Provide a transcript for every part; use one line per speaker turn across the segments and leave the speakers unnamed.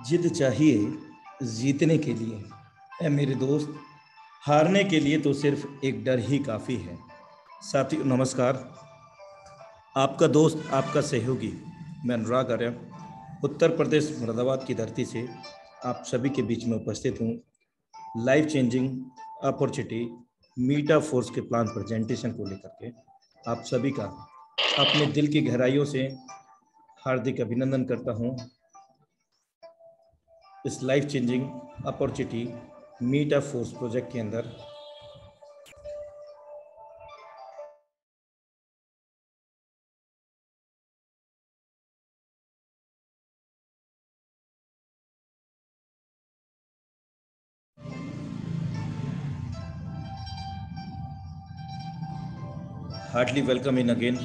जिद चाहिए जीतने के लिए। ऐ मेरे दोस्त, हारने के लिए तो सिर्फ एक डर ही काफ़ी है। साथियों नमस्कार, आपका दोस्त, आपका सहयोगी मैं अनुराग आर्य उत्तर प्रदेश मुरादाबाद की धरती से आप सभी के बीच में उपस्थित हूँ। Life changing opportunity Meta force के प्लान प्रेजेंटेशन को लेकर के आप सभी का अपने दिल की गहराइयों से हार्दिक अभिनंदन करता हूँ। इस life changing opportunity Meta Force project के अंदर hardly welcome in again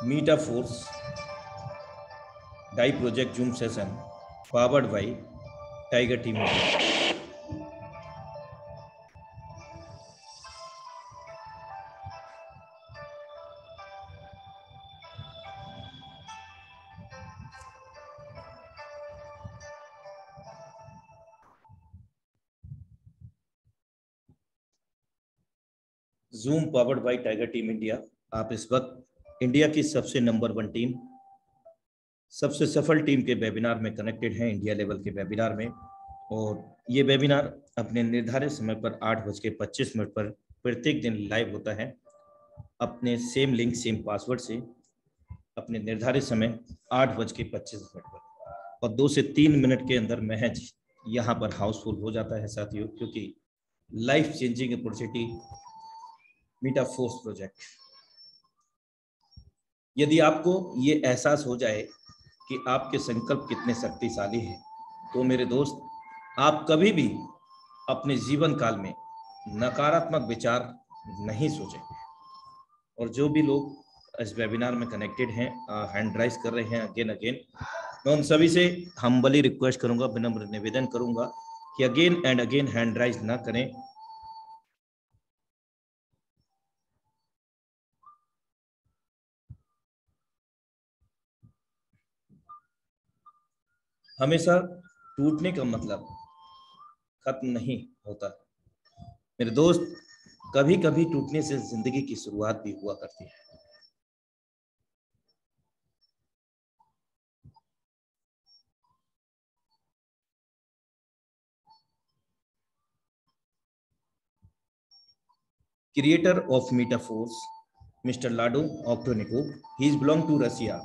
Meta Force die project Zoom session powered by Tiger Team India. Zoom powered by Tiger Team India. आप इस वक्त इंडिया की सबसे नंबर 1 टीम, सबसे सफल टीम के वेबिनार में कनेक्टेड हैं, इंडिया लेवल के वेबिनार में। और ये वेबिनार अपने निर्धारित समय पर 8:25 पर प्रत्येक दिन लाइव होता है, अपने सेम लिंक सेम पासवर्ड से अपने निर्धारित समय 8:25 पर, और 2 से 3 मिनट के अंदर महज यहाँ पर हाउसफुल हो जाता है साथियों, क्योंकि life changing opportunity Meta Force project. यदि आपको ये एहसास हो जाए कि आपके संकल्प कितने शक्तिशाली हैं, तो मेरे दोस्त, आप कभी भी अपने जीवन काल में नकारात्मक विचार नहीं सोचेंगे। और जो भी लोग इस वेबिनार में कनेक्टेड हैं, हैंड राइज कर रहे हैं अगेन अगेन, मैं उन सभी से हम्बली रिक्वेस्ट करूंगा, विनम्र निवेदन करूंगा कि again and again hand raise ना करें। हमेशा टूटने का मतलब खत्म नहीं होता मेरे दोस्त, कभी कभी टूटने से जिंदगी की शुरुआत भी हुआ करती है। Creator of Meta Force mister Lado Okhotnikov, he is belong to Russia.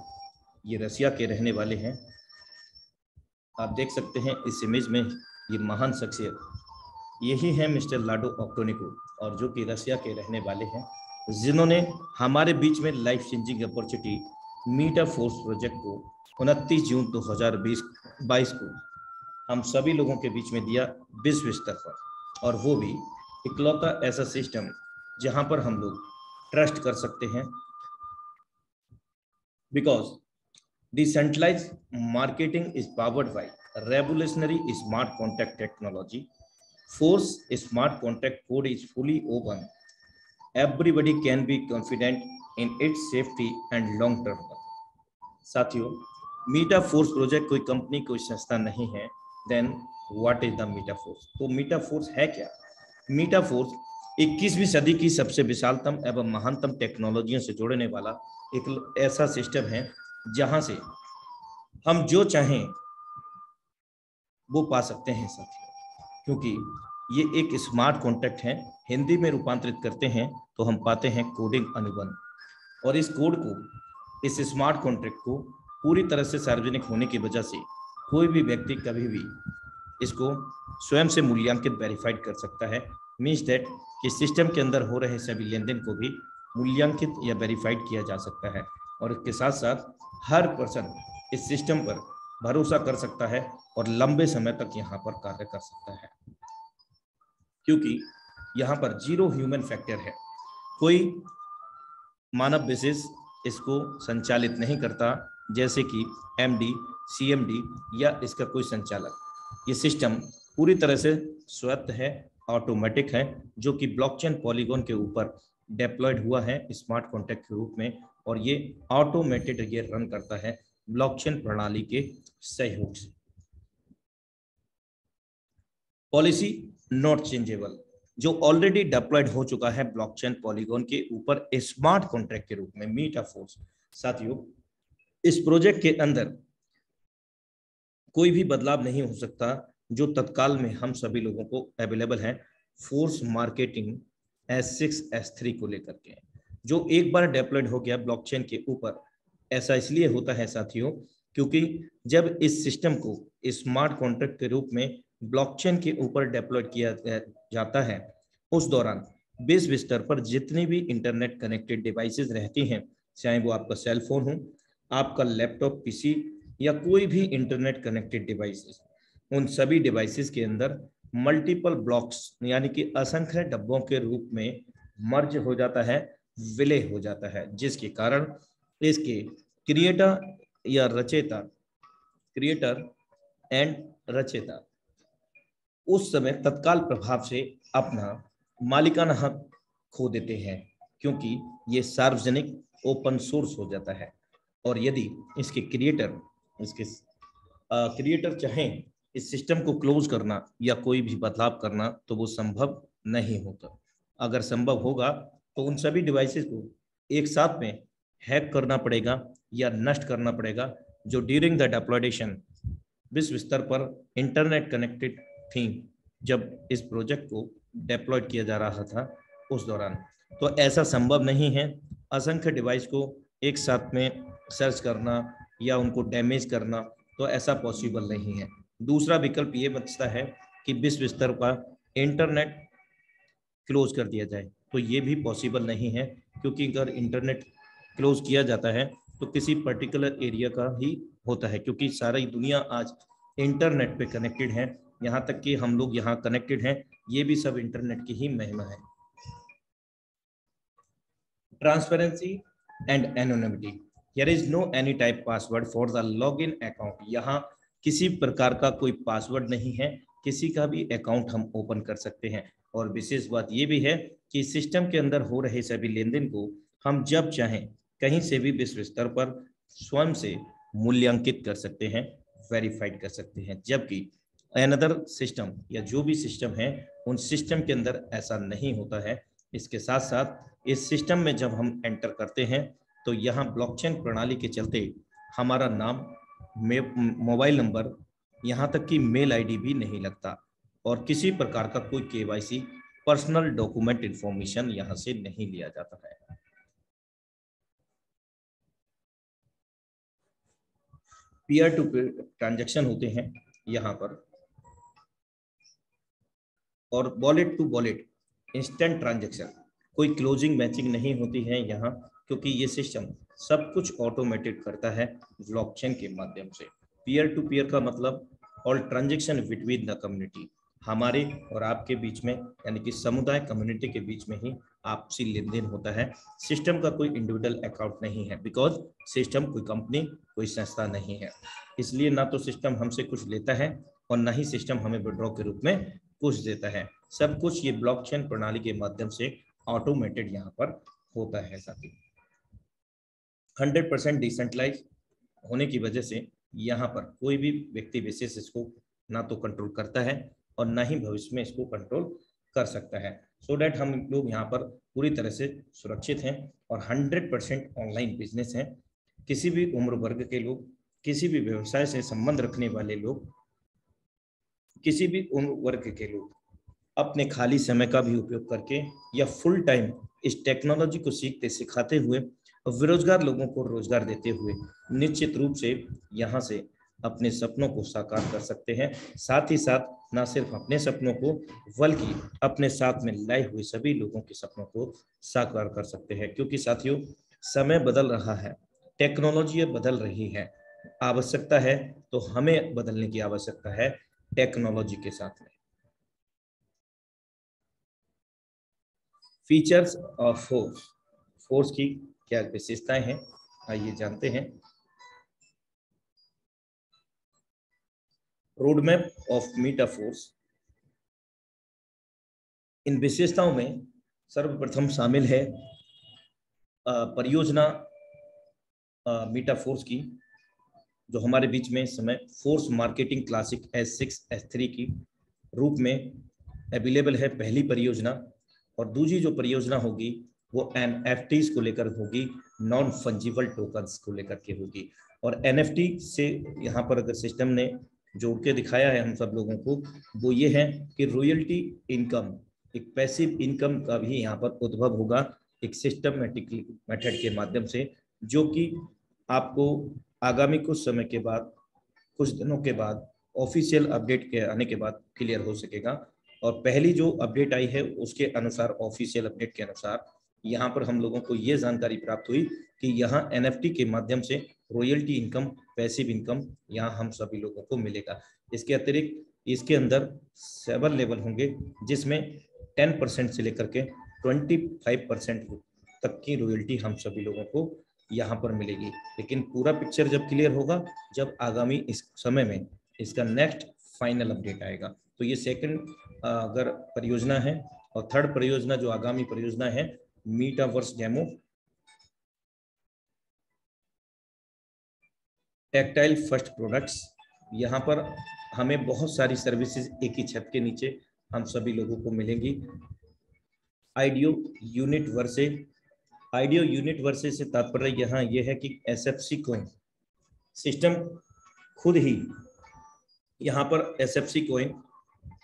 ये रसिया के रहने वाले हैं। आप देख सकते हैं इस इमेज में ये महान शख्सियत, यही है मिस्टर लाडो ऑक्टोनिको, और जो कि रसिया के रहने वाले हैं, जिन्होंने हमारे बीच में life changing opportunity Meta Force project को 29 जून 2022 को हम सभी लोगों के बीच में दिया विश्व स्तर पर, और वो भी इकलौता ऐसा सिस्टम जहां पर हम लोग ट्रस्ट कर सकते हैं। Because decentralized marketing is powered by revolutionary smart contract technology. Force smart contract code is fully open. Everybody can be confident in its safety and long term. साथियों, मीटा फोर्स प्रोजेक्ट कोई company, कोई संस्था नहीं है। Then what is the Meta Force? तो Meta force है क्या? मीटा force 21वीं सदी की सबसे विशालतम एवं महानतम टेक्नोलॉजियों से जोड़ने वाला एक ऐसा सिस्टम है जहां से हम जो चाहें वो पा सकते हैं साथियों, क्योंकि ये एक स्मार्ट कॉन्ट्रैक्ट है। हिंदी में रूपांतरित करते हैं तो हम पाते हैं कोडिंग अनुबंध, और इस कोड को, इस स्मार्ट कॉन्ट्रैक्ट को पूरी तरह से सार्वजनिक होने की वजह से कोई भी व्यक्ति कभी भी इसको स्वयं से मूल्यांकित वेरीफाइड कर सकता है। मीन्स दैट कि सिस्टम के अंदर हो रहे सभी लेन देन को भी मूल्यांकित या वेरीफाइड किया जा सकता है, और इसके साथ साथ हर पर्सन इस सिस्टम पर भरोसा कर सकता है और लंबे समय तक यहाँ पर कार्य कर सकता है, क्योंकि यहाँ पर 0 ह्यूमन फैक्टर है। कोई मानव विशेष इसको संचालित नहीं करता, जैसे कि एमडी, सीएमडी या इसका कोई संचालक। ये सिस्टम पूरी तरह से स्वायत्त है, ऑटोमेटिक है, जो कि ब्लॉकचेन पॉलीगॉन के ऊपर डेप्लॉयड हुआ है स्मार्ट कॉन्ट्रैक्ट के रूप में, और ये ऑटोमेटेड ये रन करता है ब्लॉकचेन प्रणाली के सहयोग से। पॉलिसी नॉट चेंजेबल, जो ऑलरेडी डिप्लॉयड हो चुका है ब्लॉकचेन पॉलीगॉन के ऊपर स्मार्ट कॉन्ट्रैक्ट के रूप में मीटाफोर्स। साथियों, इस प्रोजेक्ट के अंदर कोई भी बदलाव नहीं हो सकता जो तत्काल में हम सभी लोगों को अवेलेबल है फोर्स मार्केटिंग S6 S3 को लेकर के, जो एक बार डेप्लॉयड हो गया ब्लॉकचेन के ऊपर। ऐसा इसलिए होता है साथियों क्योंकि जब इस सिस्टम को स्मार्ट कॉन्ट्रैक्ट के रूप में ब्लॉकचेन के ऊपर डेप्लॉयड किया जाता है, उस दौरान विश्व स्तर पर जितनी भी इंटरनेट कनेक्टेड डिवाइसेस रहती हैं, चाहे वो आपका सेल फोन हो, आपका लैपटॉप, पीसी या कोई भी इंटरनेट कनेक्टेड डिवाइसेस, उन सभी डिवाइसेस के अंदर मल्टीपल ब्लॉक्स यानी कि असंख्य डब्बों के रूप में मर्ज हो जाता है, विलय हो जाता है, जिसके कारण इसके क्रिएटर या रचेता, क्रिएटर एंड रचेता उस समय तत्काल प्रभाव से अपना मालिकाना हक खो देते हैं, क्योंकि ये सार्वजनिक ओपन सोर्स हो जाता है। और यदि इसके क्रिएटर चाहें इस सिस्टम को क्लोज करना या कोई भी बदलाव करना, तो वो संभव नहीं होता। अगर संभव होगा तो उन सभी डिवाइसेस को एक साथ में हैक करना पड़ेगा या नष्ट करना पड़ेगा, जो ड्यूरिंग द डिप्लॉयडेशन विश्व स्तर पर इंटरनेट कनेक्टेड थी जब इस प्रोजेक्ट को डिप्लॉयड किया जा रहा था उस दौरान। तो ऐसा संभव नहीं है असंख्य डिवाइस को एक साथ में सर्च करना या उनको डैमेज करना, तो ऐसा पॉसिबल नहीं है। दूसरा विकल्प ये बचता है कि विश्व स्तर पर इंटरनेट क्लोज कर दिया जाए, तो ये भी पॉसिबल नहीं है, क्योंकि अगर इंटरनेट क्लोज किया जाता है तो किसी पर्टिकुलर एरिया का ही होता है, क्योंकि सारी दुनिया आज इंटरनेट पे कनेक्टेड है, यहाँ तक कि हम लोग यहाँ कनेक्टेड हैं, ये भी सब इंटरनेट की ही महिमा है। Transparency and anonymity, here is no any type password for the login account. यहाँ किसी प्रकार का कोई पासवर्ड नहीं है, किसी का भी अकाउंट हम ओपन कर सकते हैं। और विशेष बात यह भी है कि सिस्टम के अंदर हो रहे सभी लेन देन को हम जब चाहें कहीं से भी विश्व स्तर पर स्वयं से मूल्यांकित कर सकते हैं, वेरीफाइड कर सकते हैं, जबकि अनदर सिस्टम या जो भी सिस्टम है उन सिस्टम के अंदर ऐसा नहीं होता है। इसके साथ साथ इस सिस्टम में जब हम एंटर करते हैं तो यहाँ ब्लॉकचेन प्रणाली के चलते हमारा नाम, मोबाइल नंबर, यहाँ तक कि मेल आईडी भी नहीं लगता, और किसी प्रकार का कोई केवाईसी पर्सनल डॉक्यूमेंट इंफॉर्मेशन यहाँ से नहीं लिया जाता है। पीयर टू पीयर ट्रांजैक्शन होते हैं यहाँ पर, और wallet to wallet instant transaction, कोई क्लोजिंग मैचिंग नहीं होती है यहाँ, क्योंकि ये सिस्टम सब कुछ ऑटोमेटेड करता है ब्लॉकचेन के माध्यम से। पीयर टू पीयर का मतलब all transaction between the community, हमारे और आपके बीच में, यानी कि समुदाय कम्युनिटी के बीच में ही आपसी लेन देन होता है। सिस्टम का कोई इंडिविजुअल अकाउंट नहीं है, बिकॉज सिस्टम कोई कंपनी, कोई संस्था नहीं है, इसलिए ना तो सिस्टम हमसे कुछ लेता है और ना ही सिस्टम हमें विड्रॉ के रूप में कुछ देता है। सब कुछ ये ब्लॉकचेन प्रणाली के माध्यम से ऑटोमेटेड यहाँ पर होता है साथी। 100% डिसेंट्रलाइज होने की वजह से यहाँ पर कोई भी व्यक्ति विशेष इसको ना तो कंट्रोल करता है और ना ही भविष्य में इसको कंट्रोल कर सकता है, सो डैट हम लोग यहाँ पर पूरी तरह से सुरक्षित हैं और 100% ऑनलाइन बिजनेस है। किसी भी उम्र वर्ग के लोग, किसी भी व्यवसाय से संबंध रखने वाले लोग, किसी भी उम्र वर्ग के लोग अपने खाली समय का भी उपयोग करके या फुल टाइम इस टेक्नोलॉजी को सीखते सिखाते हुए बेरोजगार लोगों को रोजगार देते हुए निश्चित रूप से यहाँ से अपने सपनों को साकार कर सकते हैं। साथ ही साथ न सिर्फ अपने सपनों को, बल्कि अपने साथ में लाए हुए सभी लोगों के सपनों को साकार कर सकते हैं, क्योंकि साथियों समय बदल रहा है, टेक्नोलॉजी बदल रही है, आवश्यकता है तो हमें बदलने की आवश्यकता है टेक्नोलॉजी के साथ में। फीचर्स ऑफ फोर्स, फोर्स की क्या विशेषताएं हैं, आइए जानते हैं। रोड मैप ऑफ मीटाफोर्स, इन विशेषताओं में सर्वप्रथम शामिल है परियोजना मीटाफोर्स की, जो हमारे बीच में इस समय force marketing classic S6 S3 की रूप में अवेलेबल है पहली परियोजना, और दूसरी जो परियोजना होगी वो एनएफटीज को लेकर होगी, नॉन फंजिबल टोकन्स को लेकर के होगी। और एनएफटी से यहाँ पर अगर सिस्टम ने जोड़ के दिखाया है हम सब लोगों को, वो ये है कि रॉयल्टी इनकम, एक पैसिव इनकम का भी यहाँ पर उद्भव होगा एक सिस्टमैटिक मेथड के माध्यम से, जो कि आपको आगामी कुछ समय के बाद, कुछ दिनों के बाद, ऑफिशियल अपडेट के आने के बाद क्लियर हो सकेगा। और पहली जो अपडेट आई है उसके अनुसार, ऑफिशियल अपडेट के अनुसार, यहाँ पर हम लोगों को ये जानकारी प्राप्त हुई कि यहाँ एनएफटी के माध्यम से रॉयल्टी इनकम, पैसिव इनकम यहाँ हम सभी लोगों को मिलेगा। इसके अतिरिक्त इसके अंदर 7 लेवल होंगे, जिसमें 10% से लेकर के 25% तक की रॉयल्टी हम सभी लोगों को यहाँ पर मिलेगी। लेकिन पूरा पिक्चर जब क्लियर होगा, जब आगामी इस समय में इसका नेक्स्ट फाइनल अपडेट आएगा। तो ये सेकंड अगर परियोजना है। और थर्ड परियोजना जो आगामी परियोजना है, metaverse demo tactile first products. यहाँ पर हमें बहुत सारी सर्विसेज एक ही छत के नीचे हम सभी लोगों को मिलेंगी। Audio unit versus, audio unit versus से तात्पर्य यहाँ ये है कि एसएफसी कोइन सिस्टम खुद ही यहाँ पर एसएफसी कोइन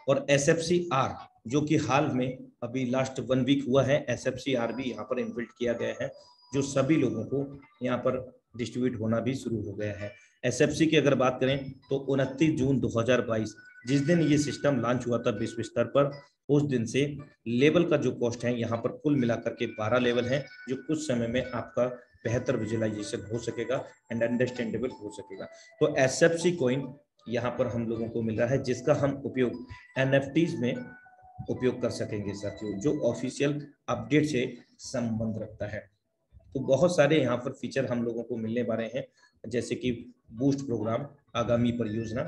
और एसएफसी आर, जो कि हाल में अभी लास्ट 1 वीक हुआ है, एसएफसी आर भी यहाँ पर इनबिल्ट किया गया है, जो सभी लोगों को यहाँ पर डिस्ट्रीब्यूट होना भी शुरू हो गया है। एसएफसी की अगर बात करें तो 29 जून 2022 जिस दिन ये सिस्टम लॉन्च हुआ था विश्व स्तर पर, उस दिन से लेवल का जो कॉस्ट है यहाँ पर कुल मिलाकर के 12 लेवल है, जो कुछ समय में आपका बेहतर विजुअलाइजेशन हो सकेगा एंड अंडरस्टैंडेबल हो सकेगा। तो एसएफसी कॉइन यहाँ पर हम लोगों को मिल रहा है, जिसका हम उपयोग एनएफटीज में उपयोग कर सकेंगे साथियों, जो ऑफिशियल अपडेट से संबंध रखता है। तो बहुत सारे यहाँ पर फीचर हम लोगों को मिलने वाले हैं, जैसे कि बूस्ट प्रोग्राम आगामी परियोजना।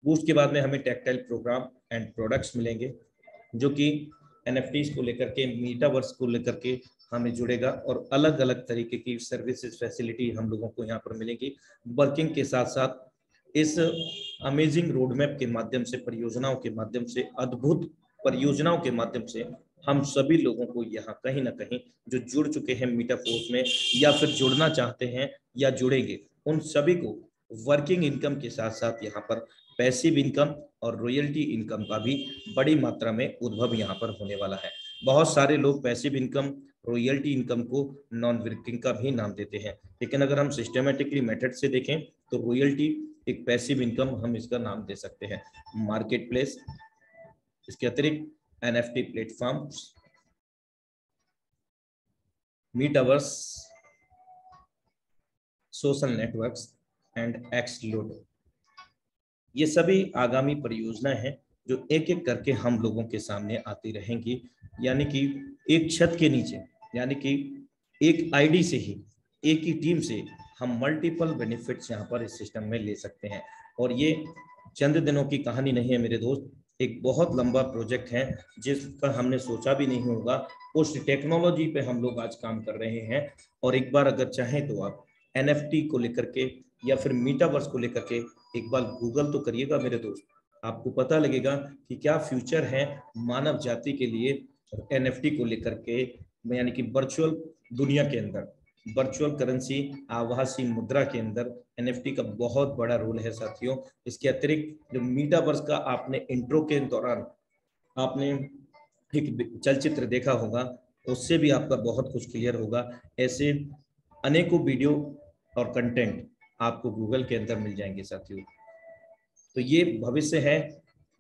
बूस्ट के बाद में हमें टैक्टाइल प्रोग्राम एंड प्रोडक्ट्स मिलेंगे, जो कि एनएफटीज को लेकर के, मीटावर्स को लेकर के हमें जुड़ेगा, और अलग अलग तरीके की सर्विसेज फैसिलिटी हम लोगों को यहाँ पर मिलेगी। वर्किंग के साथ साथ इस अमेजिंग रोड मैप के माध्यम से, परियोजनाओं के माध्यम से, अद्भुत परियोजनाओं के माध्यम से हम सभी लोगों को यहाँ कहीं ना कहीं जो जुड़ चुके हैं मीटाफोर्स में, या फिर जुड़ना चाहते हैं या जुड़ेंगे, उन सभी को वर्किंग इनकम के साथ साथ यहाँ पर पैसिव इनकम और रॉयल्टी इनकम का भी बड़ी मात्रा में उद्भव यहाँ पर होने वाला है। बहुत सारे लोग पैसिव इनकम, रॉयल्टी इनकम को नॉन वर्किंग का भी नाम देते हैं, लेकिन अगर हम सिस्टमेटिकली मेथड से देखें तो रॉयल्टी एक पैसिव इनकम हम इसका नाम दे सकते हैं। मार्केट प्लेस, इसके अतिरिक्त NFT platform, metaverse, social networks and एक्सलोड, ये सभी आगामी परियोजनाएं हैं जो एक एक करके हम लोगों के सामने आती रहेंगी। यानी कि एक छत के नीचे, यानी कि एक आईडी से ही, एक ही टीम से हम मल्टीपल बेनिफिट्स यहाँ पर इस सिस्टम में ले सकते हैं। और ये चंद दिनों की कहानी नहीं है मेरे दोस्त, एक बहुत लंबा प्रोजेक्ट है जिसका हमने सोचा भी नहीं होगा। उस टेक्नोलॉजी पे हम लोग आज काम कर रहे हैं। और एक बार अगर चाहें तो आप एनएफटी को लेकर के या फिर मीटावर्स को लेकर के एक बार गूगल तो करिएगा मेरे दोस्त, आपको पता लगेगा कि क्या फ्यूचर है मानव जाति के लिए एनएफटी को लेकर के। यानी कि वर्चुअल दुनिया के अंदर, वर्चुअल करेंसी, आभासी मुद्रा के अंदर एनएफटी का बहुत बड़ा रोल है साथियों। इसके अतिरिक्त जो मीटावर्स का आपने इंट्रो के दौरान आपने एक चलचित्र देखा होगा, उससे भी आपका बहुत कुछ क्लियर होगा। ऐसे अनेकों वीडियो और कंटेंट आपको गूगल के अंदर मिल जाएंगे साथियों। तो ये भविष्य है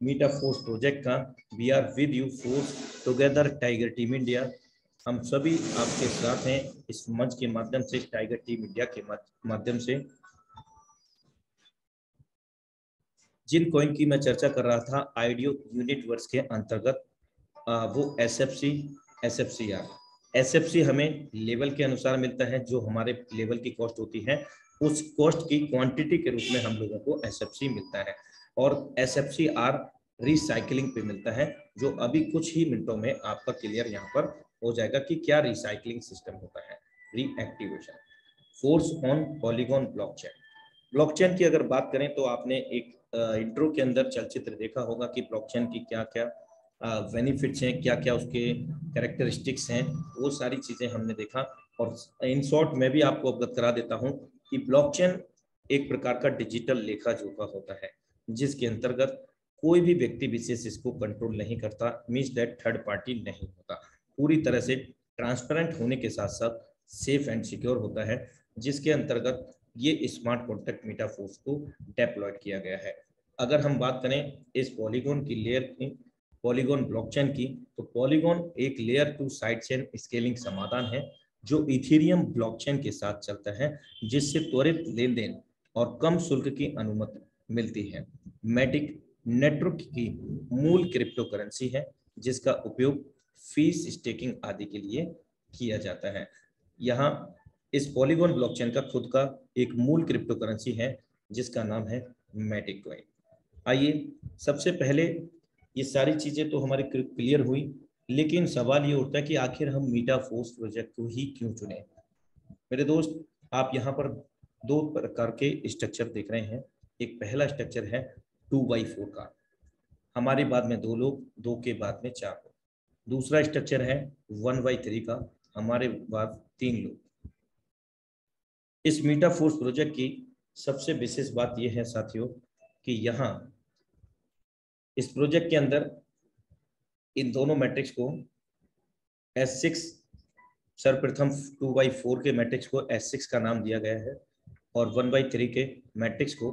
मीटाफोर्स प्रोजेक्ट का। We are with you force together Tiger Team India. हम सभी आपके साथ हैं इस मंच के माध्यम से, टाइगर टीम इंडिया के माध्यम से। जिन कॉइन की मैं चर्चा कर रहा था आइडियो यूनिट वर्स के अंतर्गत, वो एसएफसी, एसएफसीआर। एसएफसी हमें लेवल के अनुसार मिलता है, जो हमारे लेवल की कॉस्ट होती है उस कॉस्ट की क्वांटिटी के रूप में हम लोगों को एसएफसी मिलता है। और एसएफसीआर रिसाइकलिंग पे मिलता है, जो अभी कुछ ही मिनटों में आपका क्लियर यहाँ पर हो जाएगा कि क्या रिसाइकलिंग सिस्टम होता है। Reactivation, force on polygon blockchain. Blockchain की अगर बात करें तो आपने एक इंट्रो के अंदर चलचित्र देखा होगा कि ब्लॉकचेन की क्या क्या बेनिफिट्स हैं, क्या क्या उसके कैरेक्टरिस्टिक्स हैं, वो सारी चीजें हमने देखा। और इन शॉर्ट मैं भी आपको अवगत करा देता हूं कि ब्लॉकचेन एक प्रकार का डिजिटल लेखा जोखा होता है, जिसके अंतर्गत कोई भी व्यक्ति विशेष इसको कंट्रोल नहीं करता, मीन्स दैट थर्ड पार्टी नहीं होता, पूरी तरह से ट्रांसपेरेंट होने के साथ साथ सेफ एंड सिक्योर होता है, जिसके अंतर्गत ये स्मार्ट कॉन्ट्रैक्ट मेटाफोर्स को डेप्लॉयड किया गया है। अगर हम बात करें इस पॉलीगॉन की लेयर की, पॉलीगॉन ब्लॉकचेन की, तो पॉलीगॉन एक लेयर 2 साइड चेन स्केलिंग समाधान है जो इथेरियम ब्लॉकचेन के साथ चलता है, जिससे त्वरित लेन देन और कम शुल्क की अनुमति मिलती है। मैटिक नेटवर्क की मूल क्रिप्टो करेंसी है, जिसका उपयोग फीस स्टेकिंग आदि के लिए किया जाता है। यहाँ इस पॉलीगॉन ब्लॉकचेन का खुद का एक मूल क्रिप्टो करेंसी है, जिसका नाम है मैटिक कॉइन। आइए, सबसे पहले ये सारी चीजें तो हमारी क्लियर हुई, लेकिन सवाल ये उठता है कि आखिर हम मेटाफोर्स प्रोजेक्ट को ही क्यों चुने। मेरे दोस्त, आप यहाँ पर दो प्रकार के स्ट्रक्चर देख रहे हैं। एक पहला स्ट्रक्चर है 2x4 का, हमारे बाद में 2 लोग, 2 के बाद में 4 लोग। दूसरा स्ट्रक्चर है 1x3 का, हमारे बाद 3 लोग। इस मेटाफोर्स प्रोजेक्ट की सबसे विशेष बात यह है साथियों कि यहाँ इस प्रोजेक्ट के अंदर इन दोनों मैट्रिक्स को S6, सर्वप्रथम 2x4 के मैट्रिक्स को S6 का नाम दिया गया है और 1x3 के मैट्रिक्स को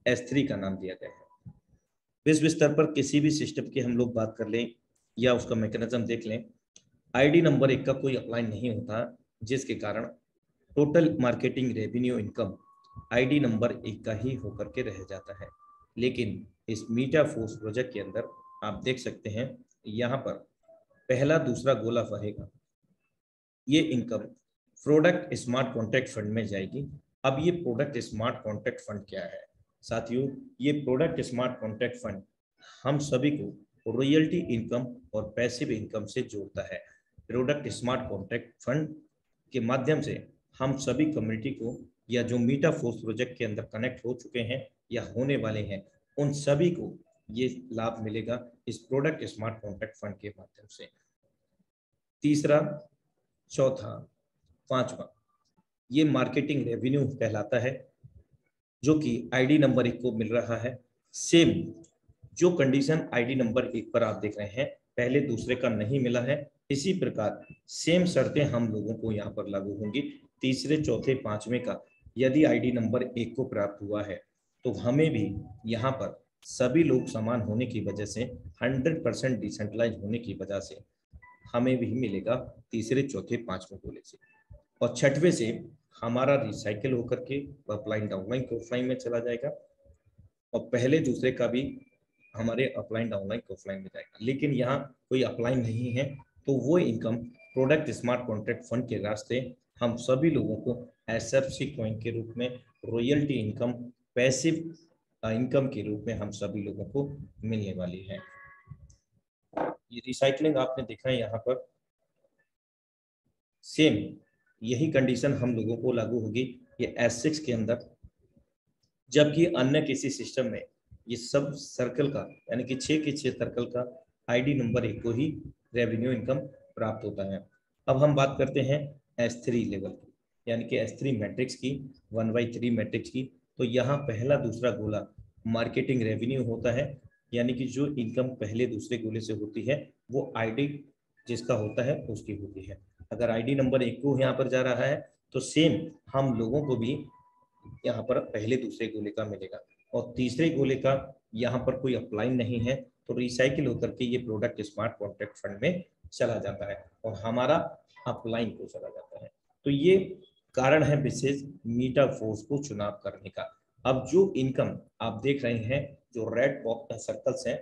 S3 का नाम दिया गया है। विश्व स्तर पर किसी भी सिस्टम की हम लोग बात कर लें या उसका मैकेनिज्म देख लें, आईडी नंबर 1 का कोई अप्लाई नहीं होता, जिसके कारण total marketing revenue income ID number 1 का ही होकर के रह जाता है। लेकिन इस मेटाफोर्स प्रोजेक्ट के अंदर आप देख सकते हैं, यहाँ पर पहला दूसरा गोला रहेगा, ये income product smart contract fund में जाएगी। अब ये प्रोडक्ट स्मार्ट कॉन्ट्रैक्ट फंड क्या है साथियों? ये प्रोडक्ट स्मार्ट कॉन्ट्रैक्ट फंड हम सभी को रॉयल्टी इनकम और पैसिव इनकम से जोड़ता है। प्रोडक्ट स्मार्ट कॉन्ट्रैक्ट फंड के माध्यम से हम सभी कम्युनिटी को, या जो मेटाफोर्स प्रोजेक्ट के अंदर कनेक्ट हो चुके हैं या होने वाले हैं, उन सभी को ये लाभ मिलेगा इस प्रोडक्ट स्मार्ट कॉन्ट्रैक्ट फंड के माध्यम से। तीसरा, चौथा, पांचवा, ये मार्केटिंग रेवेन्यू कहलाता है, जो कि आईडी नंबर 1 को मिल रहा है। सेम जो कंडीशन आईडी नंबर 1 पर आप देख रहे हैं, पहले दूसरे का नहीं मिला है, इसी प्रकार सेम शर्तें हम लोगों को यहाँ पर लागू होंगी। तीसरे, चौथे, पांचवें का यदि आईडी नंबर 1 को प्राप्त हुआ है, तो हमें भी यहाँ पर सभी लोग समान होने की वजह से, 100% डिसेंट्रलाइज होने की वजह से हमें भी मिलेगा तीसरे, चौथे, पांचवें गोले से। और छठवें से हमारा रिसाइकिल होकर के अपलाइन डाउनलाइन ऑफलाइन में चला जाएगा, और पहले दूसरे का भी हमारे अपलाइन डाउनलाइन ऑफलाइन में जाएगा। लेकिन यहाँ कोई अपलाइन नहीं है, तो वो income product smart contract fund के रास्ते हम सभी लोगों को SFC कॉइन के रूप में, रॉयल्टी इनकम, पैसिव इनकम के रूप में हम सभी लोगों को मिलने वाली है। ये रिसाइकलिंग आपने देखा है यहाँ पर, सेम यही कंडीशन हम लोगों को लागू होगी ये S6 के अंदर, जबकि अन्य किसी सिस्टम में ये सब सर्कल का, यानी कि 6 के 6 सर्कल का आईडी नंबर 1 को ही रेवेन्यू इनकम प्राप्त होता है। अब हम बात करते हैं S3 लेवल की, यानी कि S3 मैट्रिक्स की, 1/3 मैट्रिक्स की। तो यहाँ पहला दूसरा गोला मार्केटिंग रेवेन्यू होता है, यानी कि जो इनकम पहले दूसरे गोले से होती है वो आईडी जिसका होता है उसकी होती है। अगर आईडी नंबर 1 को यहाँ पर जा रहा है, तो सेम हम लोगों को भी यहाँ पर पहले दूसरे गोले का मिलेगा, और तीसरे गोले का यहाँ पर कोई अप्लाई नहीं है, तो रिसाइकिल होकर के ये प्रोडक्ट स्मार्ट कॉन्ट्रैक्ट फंड में चला जाता है और हमारा अपलाइन को चला जाता है। तो ये कारण है विशेष मेटाफोर्स को चुनाव करने का। अब जो इनकम आप देख रहे हैं, जो रेड बॉक्स सर्कल्स हैं,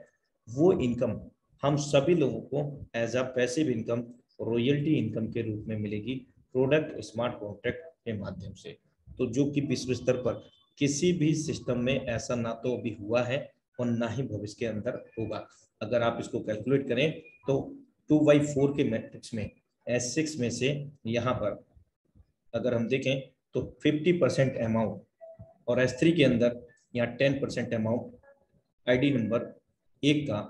वो इनकम हम सभी लोगों को as a passive income, royalty income के रूप में मिलेगी प्रोडक्ट स्मार्ट कॉन्ट्रैक्ट के माध्यम से। तो जो कि विश्व स्तर पर किसी भी सिस्टम में ऐसा ना तो अभी हुआ है और ना ही भविष्य के अंदर होगा। अगर आप इसको कैलकुलेट करें तो 2/4 के मैट्रिक्स में S6 में से यहाँ पर अगर हम देखें तो 50% अमाउंट, और S3 के अंदर यहाँ 10% अमाउंट आईडी नंबर 1 का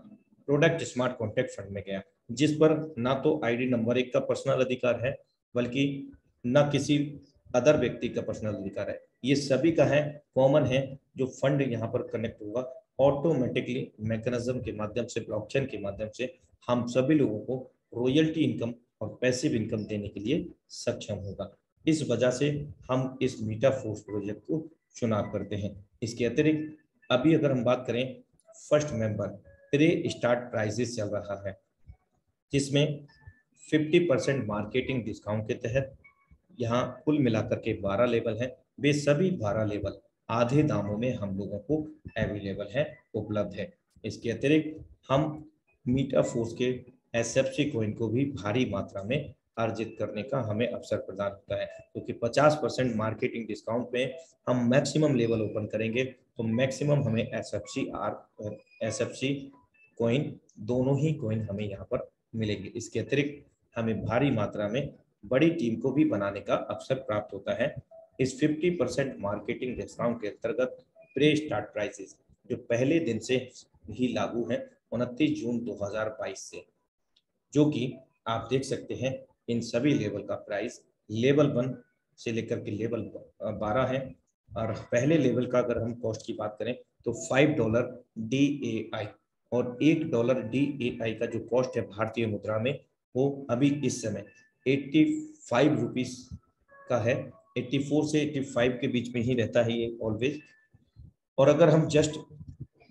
प्रोडक्ट स्मार्ट कॉन्टैक्ट फंड में गया, जिस पर ना तो आईडी नंबर 1 का पर्सनल अधिकार है, बल्कि न किसी अदर व्यक्ति का पर्सनल अधिकार है। ये सभी का है, कॉमन है। जो फंड यहाँ पर कनेक्ट होगा ऑटोमेटिकली मैकेनिज्म के माध्यम से, ब्लॉकचेन के माध्यम से हम सभी लोगों को रॉयल्टी इनकम और पैसिव इनकम देने के लिए सक्षम होगा। इस वजह से हम इस मीटाफोर्स प्रोजेक्ट को चुनाव करते हैं। इसके अतिरिक्त अभी अगर हम बात करें, first member pre start prizes चल रहा है, जिसमें 50% मार्केटिंग डिस्काउंट के तहत यहाँ कुल मिलाकर के 12 लेवल हैं। वे सभी 12 लेवल आधे दामों में हम लोगों को अवेलेबल है, उपलब्ध है। इसके अतिरिक्त हम मीटाफोर्स के एसएफसी कॉइन को भी भारी मात्रा में अर्जित करने का हमें अवसर प्रदान होता है, क्योंकि 50% मार्केटिंग डिस्काउंट में हम मैक्सिमम लेवल ओपन करेंगे तो मैक्सिमम हमें एसएफसी और एसएफसी कॉइन दोनों ही कॉइन हमें यहाँ पर मिलेंगे। इसके अतिरिक्त हमें भारी मात्रा में बड़ी टीम को भी बनाने का अवसर प्राप्त होता है। इस 50% मार्केटिंग डिस्काउंट के अंतर्गत प्री स्टार्ट प्राइसेस जो पहले दिन से ही लागू है 29 जून 2022 से, जो कि आप देख सकते हैं इन सभी लेवल का प्राइस लेवल 1 से लेकर के लेवल 12 है। और पहले लेवल का अगर हम कॉस्ट की बात करें तो $5 DAI और $1 DAI का जो कॉस्ट है भारतीय मुद्रा में, वो अभी इस समय 85 रुपीज का है। 84 से 85 के बीच में ही रहता है ये ऑलवेज। और अगर हम जस्ट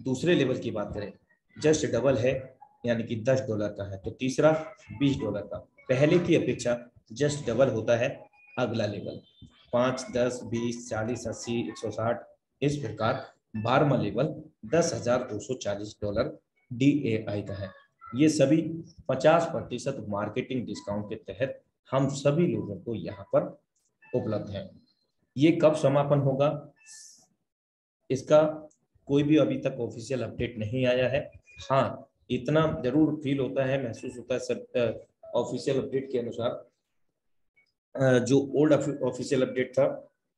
दूसरे लेवल की बात करें, जस्ट डबल है, यानी कि $10 का है, तो तीसरा $20 का। पहले की अपेक्षा जस्ट डबल होता है अगला लेवल, 5, 10, 20, 40, 80, 160, इस प्रकार 12वां लेवल $10,240 DAI का है। ये सभी 50% मार्केटिंग डिस्काउंट के तहत हम सभी लोगों को यहाँ पर उपलब्ध है। ये कब समापन होगा, इसका कोई भी अभी तक ऑफिशियल अपडेट नहीं आया है। हाँ, इतना जरूर फील होता है, महसूस होता है सब ऑफिशियल अपडेट के अनुसार, जो ओल्ड ऑफिशियल अपडेट था,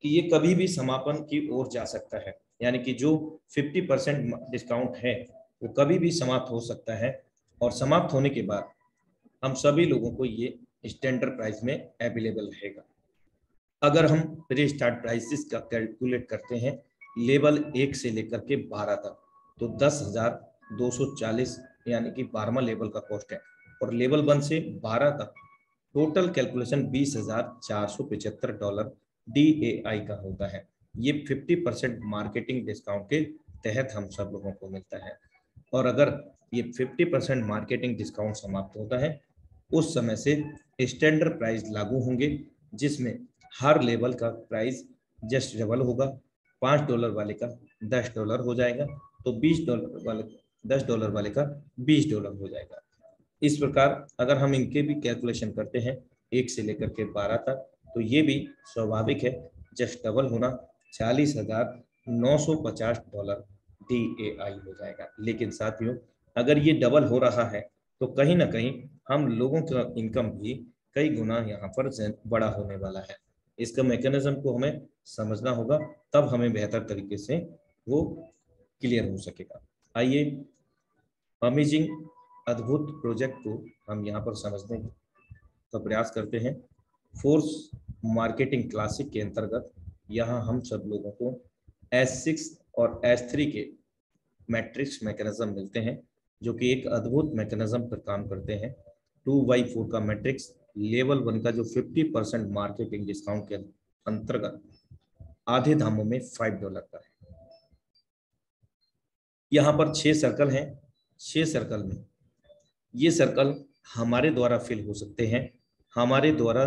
कि ये कभी भी समापन की ओर जा सकता है, यानी कि जो 50% डिस्काउंट है वो कभी भी समाप्त हो सकता है। और समाप्त होने के बाद हम सभी लोगों को ये स्टैंडर्ड प्राइस में अवेलेबल रहेगा। अगर हम प्री स्टार्ट प्राइसेस का कैलकुलेट करते हैं लेवल 1 से लेकर के 12 तक, तो 10,240 यानी कि 12वां लेवल का कॉस्ट है। और लेवल 1 से 12 तक टोटल कैलकुलेशन $20,475 DAI का होता है। ये 50% मार्केटिंग डिस्काउंट के तहत हम सब लोगों को मिलता है। और अगर ये 50% मार्केटिंग डिस्काउंट समाप्त होता है, उस समय से स्टैंडर्ड प्राइस लागू होंगे, जिसमें हर लेवल का प्राइस जस्ट डबल होगा। $5 वाले का $10 हो जाएगा, तो $20 वाले $10 वाले का $20 हो जाएगा। इस प्रकार अगर हम इनके भी कैलकुलेशन करते हैं 1 से लेकर के 12 तक, तो ये भी स्वाभाविक है, जस्ट डबल होना $40,950 DAI हो जाएगा। लेकिन साथियों, अगर ये डबल हो रहा है तो कहीं ना कहीं हम लोगों का इनकम भी कई गुना यहाँ पर बड़ा होने वाला है। इसका मैकेनिज्म को हमें समझना होगा, तब हमें बेहतर तरीके से वो क्लियर हो सकेगा। आइए अमेजिंग अद्भुत प्रोजेक्ट को हम यहाँ पर समझने का प्रयास करते हैं। फोर्स मार्केटिंग क्लासिक के अंतर्गत यहाँ हम सब लोगों को S6 और S3 के मैट्रिक्स मैकेनिज्म मिलते हैं, जो कि एक अद्भुत मैकेनिज्म पर काम करते हैं। 2x4 का मैट्रिक्स लेवल 1 का जो 50% मार्केटिंग डिस्काउंट के अंतर्गत आधे दामों में $5 का है। यहाँ पर 6 सर्कल हैं। 6 सर्कल में ये सर्कल हमारे द्वारा फिल हो सकते हैं, हमारे द्वारा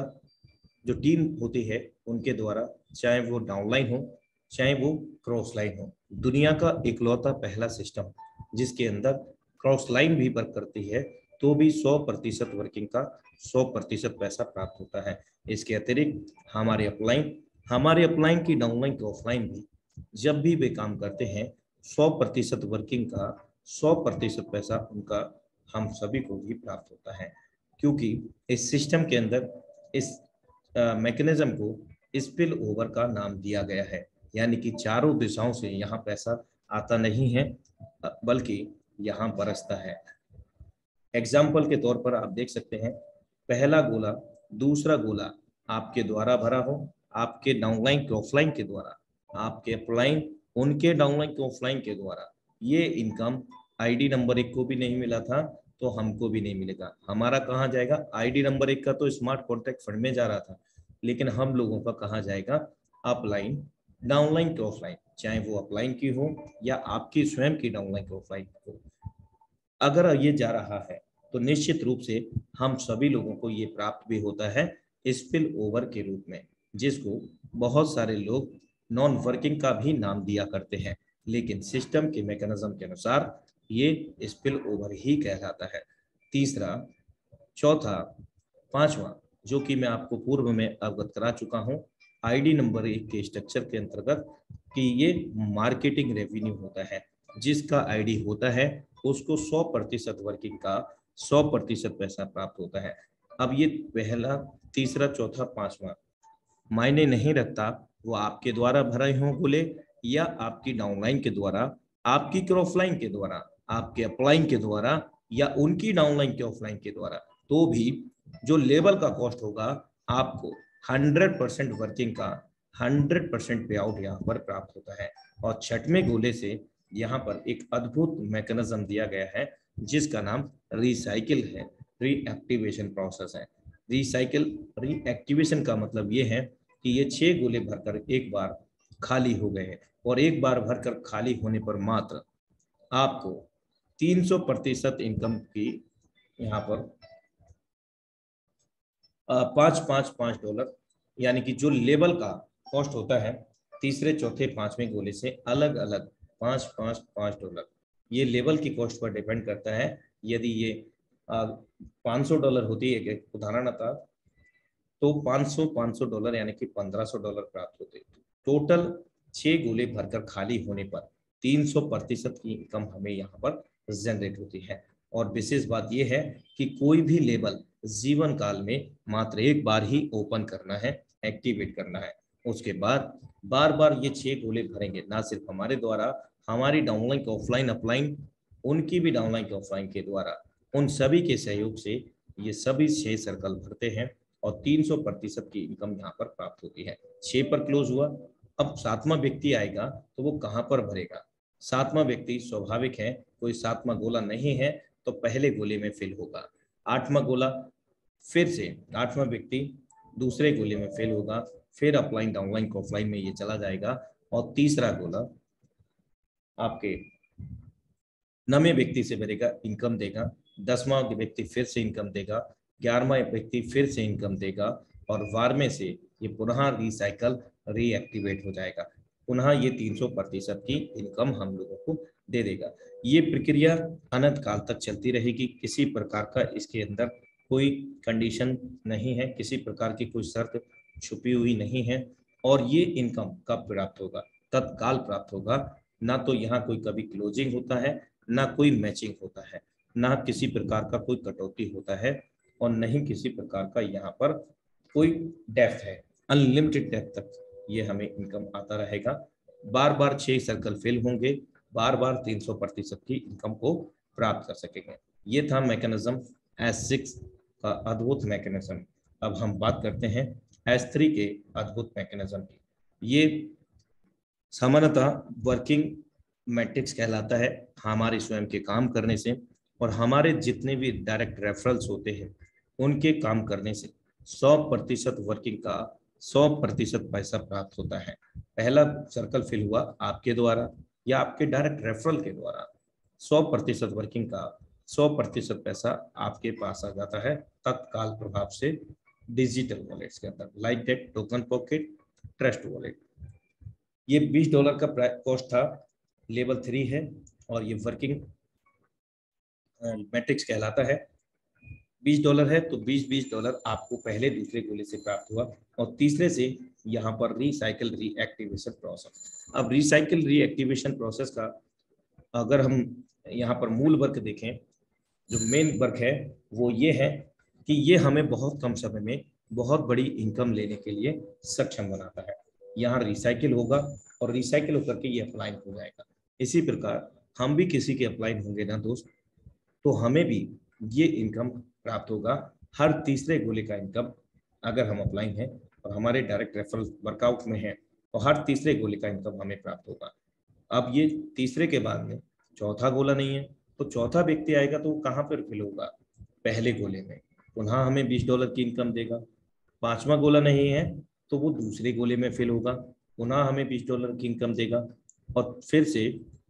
जो टीम होती है उनके द्वारा, चाहे वो डाउनलाइन हो चाहे वो क्रॉस लाइन हो। दुनिया का इकलौता पहला सिस्टम जिसके अंदर क्रॉस लाइन भी वर्क करती है, तो भी 100% वर्किंग का 100% पैसा प्राप्त होता है। इसके अतिरिक्त हमारे अपलाइन की डाउनलाइन क्रॉसलाइन भी जब भी वे काम करते हैं 100% वर्किंग का 100% पैसा उनका हम सभी को भी प्राप्त होता है, क्योंकि इस सिस्टम के अंदर इस मैकेनिज्म को स्पिल ओवर का नाम दिया गया है। यानी कि चारों दिशाओं से यहाँ पैसा आता नहीं है, बल्कि यहाँ बरसता है। एग्जाम्पल के तौर पर आप देख सकते हैं, पहला गोला दूसरा गोला आपके द्वारा भरा हो, आपके डाउनलाइन के ऑफलाइन के द्वारा, आपके अपलाइन उनके डाउनलाइन के ऑफलाइन के द्वारा, ये इनकम आईडी नंबर 1 को भी नहीं मिला था तो हमको भी नहीं मिलेगा। हमारा कहाँ जाएगा? आईडी नंबर 1 का तो स्मार्ट कॉन्ट्रैक्ट फंड में जा रहा था, लेकिन हम लोगों का कहाँ जाएगा? अपलाइन डाउनलाइन के ऑफलाइन, चाहे वो अपलाइन की हो या आपकी स्वयं की डाउनलाइन के ऑफलाइन हो। अगर ये जा रहा है तो निश्चित रूप से हम सभी लोगों को ये प्राप्त भी होता है स्पिल ओवर के रूप में, जिसको बहुत सारे लोग नॉन वर्किंग का भी नाम दिया करते हैं, लेकिन सिस्टम के मैकेनिज्म के अनुसार ये स्पिल ओवर ही कहलाता है। तीसरा, चौथा, पांचवा, जो कि मैं आपको पूर्व में अवगत करा चुका हूं, आईडी नंबर 1 के स्ट्रक्चर के अंतर्गत कि ये मार्केटिंग रेवेन्यू होता है। जिसका आईडी होता है उसको 100% वर्किंग का 100% पैसा प्राप्त होता है। अब ये पहला, तीसरा, चौथा, पांचवा मायने नहीं रखता वो आपके द्वारा भरे हों गोले या आपकी डाउनलाइन के द्वारा, आपकी क्रॉफलाइन के द्वारा, आपके अपलाइन के द्वारा या उनकी डाउनलाइन के ऑफलाइन के द्वारा, तो भी जो लेवल का कॉस्ट होगा आपको 100% वर्किंग का 100% पे आउट यहाँ पर प्राप्त होता है। और छठवें गोले से यहाँ पर एक अद्भुत मैकेनिज्म दिया गया है जिसका नाम रिसाइकिल है, रीएक्टिवेशन प्रोसेस है। रिसाइकिल रीएक्टिवेशन का मतलब ये है कि ये 6 गोले भरकर एक बार खाली हो गए हैं और एक बार भरकर खाली होने पर मात्र आपको 300% इनकम की यहाँ पर $5 यानी कि जो लेवल का कॉस्ट होता है तीसरे, चौथे, पांचवें गोले से अलग अलग $5 ये लेवल की कॉस्ट पर डिपेंड करता है। यदि ये $500 होती है, एक उदाहरण था, तो $500 यानी कि $1500 प्राप्त होते। टोटल 6 गोले भरकर खाली होने पर 300% की इनकम हमें यहाँ पर जनरेट होती है। और विशेष बात यह है कि कोई भी लेवल जीवन काल में मात्र एक बार ही ओपन करना है, एक्टिवेट करना है। उसके बाद बार बार ये 6 गोले भरेंगे, ना सिर्फ हमारे द्वारा, हमारी डाउनलाइन के ऑफलाइन अपलाइन, उनकी भी डाउनलाइन के ऑफलाइन के द्वारा, उन सभी के सहयोग से ये सभी 6 सर्कल भरते हैं और 300% की इनकम यहाँ पर प्राप्त होती है। 6 पर क्लोज हुआ। अब 7वां व्यक्ति आएगा तो वो कहाँ पर भरेगा? 7वां व्यक्ति स्वाभाविक है, कोई 7वां गोला नहीं है तो पहले गोले में फिल होगा। 8वां गोला, फिर से 8वां व्यक्ति दूसरे गोले में फेल होगा, फिर अपलाइन डाउनलाइन ऑफलाइन में ये चला जाएगा और तीसरा गोला आपके 9वें व्यक्ति से भरेगा, इनकम देगा। 10वां व्यक्ति फिर से इनकम देगा, 11वां व्यक्ति फिर से इनकम देगा और 12वें से ये पुनः रिसाइकल रीएक्टिवेट हो जाएगा। पुनः ये 300% की इनकम हम लोगों को दे देगा। ये प्रक्रिया अनंत काल तक चलती रहेगी। किसी प्रकार का इसके अंदर कोई कंडीशन नहीं है, किसी प्रकार की कोई शर्त छुपी हुई नहीं है। और ये इनकम कब प्राप्त होगा? तत्काल प्राप्त होगा। ना तो यहाँ कोई कभी क्लोजिंग होता है, ना कोई मैचिंग होता है, ना किसी प्रकार का कोई कटौती होता है और नहीं किसी प्रकार का यहाँ पर कोई डेप्थ है। अनलिमिटेड डेप्थ तक ये हमें इनकम आता रहेगा। बार बार 6 सर्कल फिल होंगे, बार बार 300% की इनकम को प्राप्त कर सकेंगे। ये था मैकेनिज्म S6 का अद्भुत मैकेनिज्म। अब हम बात करते हैं S3 के अद्भुत मैकेनिज्म की। ये सामान्यतः वर्किंग मैट्रिक्स कहलाता है हमारे स्वयं के काम करने से और हमारे जितने भी डायरेक्ट रेफरल्स होते हैं उनके काम करने से 100% वर्किंग का 100% पैसा प्राप्त होता है। पहला सर्कल फिल हुआ आपके द्वारा या आपके डायरेक्ट रेफरल के द्वारा, 100% वर्किंग का 100% पैसा आपके पास आ जाता है तत्काल प्रभाव से डिजिटल वॉलेट्स के अंदर, like that token pocket, trust wallet. ये $20 का कॉस्ट था, लेवल 3 है और ये वर्किंग मैट्रिक्स कहलाता है। $20 है तो $20 आपको पहले दूसरे गोले से प्राप्त हुआ और तीसरे से यहाँ पर रिसाइकिल रीएक्टिवेशन प्रोसेस। अब रिसाइकिल रीएक्टिवेशन प्रोसेस का अगर हम यहाँ पर मूल वर्क देखें, जो मेन वर्क है वो ये है कि ये हमें बहुत कम समय में बहुत बड़ी इनकम लेने के लिए सक्षम बनाता है। यहाँ रिसाइकिल होगा और रिसाइकिल होकर के ये अप्लाइन हो जाएगा। इसी प्रकार हम भी किसी के अप्लाइन होंगे ना दोस्त, तो हमें भी ये इनकम प्राप्त होगा। हर तीसरे गोले का इनकम अगर हम अप्लाइन हैं और हमारे डायरेक्ट रेफरल वर्कआउट में है तो हर तीसरे गोले का इनकम हमें प्राप्त होगा। अब ये तीसरे के बाद में चौथा गोला नहीं है, तो चौथा व्यक्ति आएगा तो वो कहाँ पर फिल होगा? पहले गोले में, पुनः हमें $20 की इनकम देगा। पांचवा गोला नहीं है तो वो दूसरे गोले में फिल होगा, पुनः हमें $20 की इनकम देगा और फिर से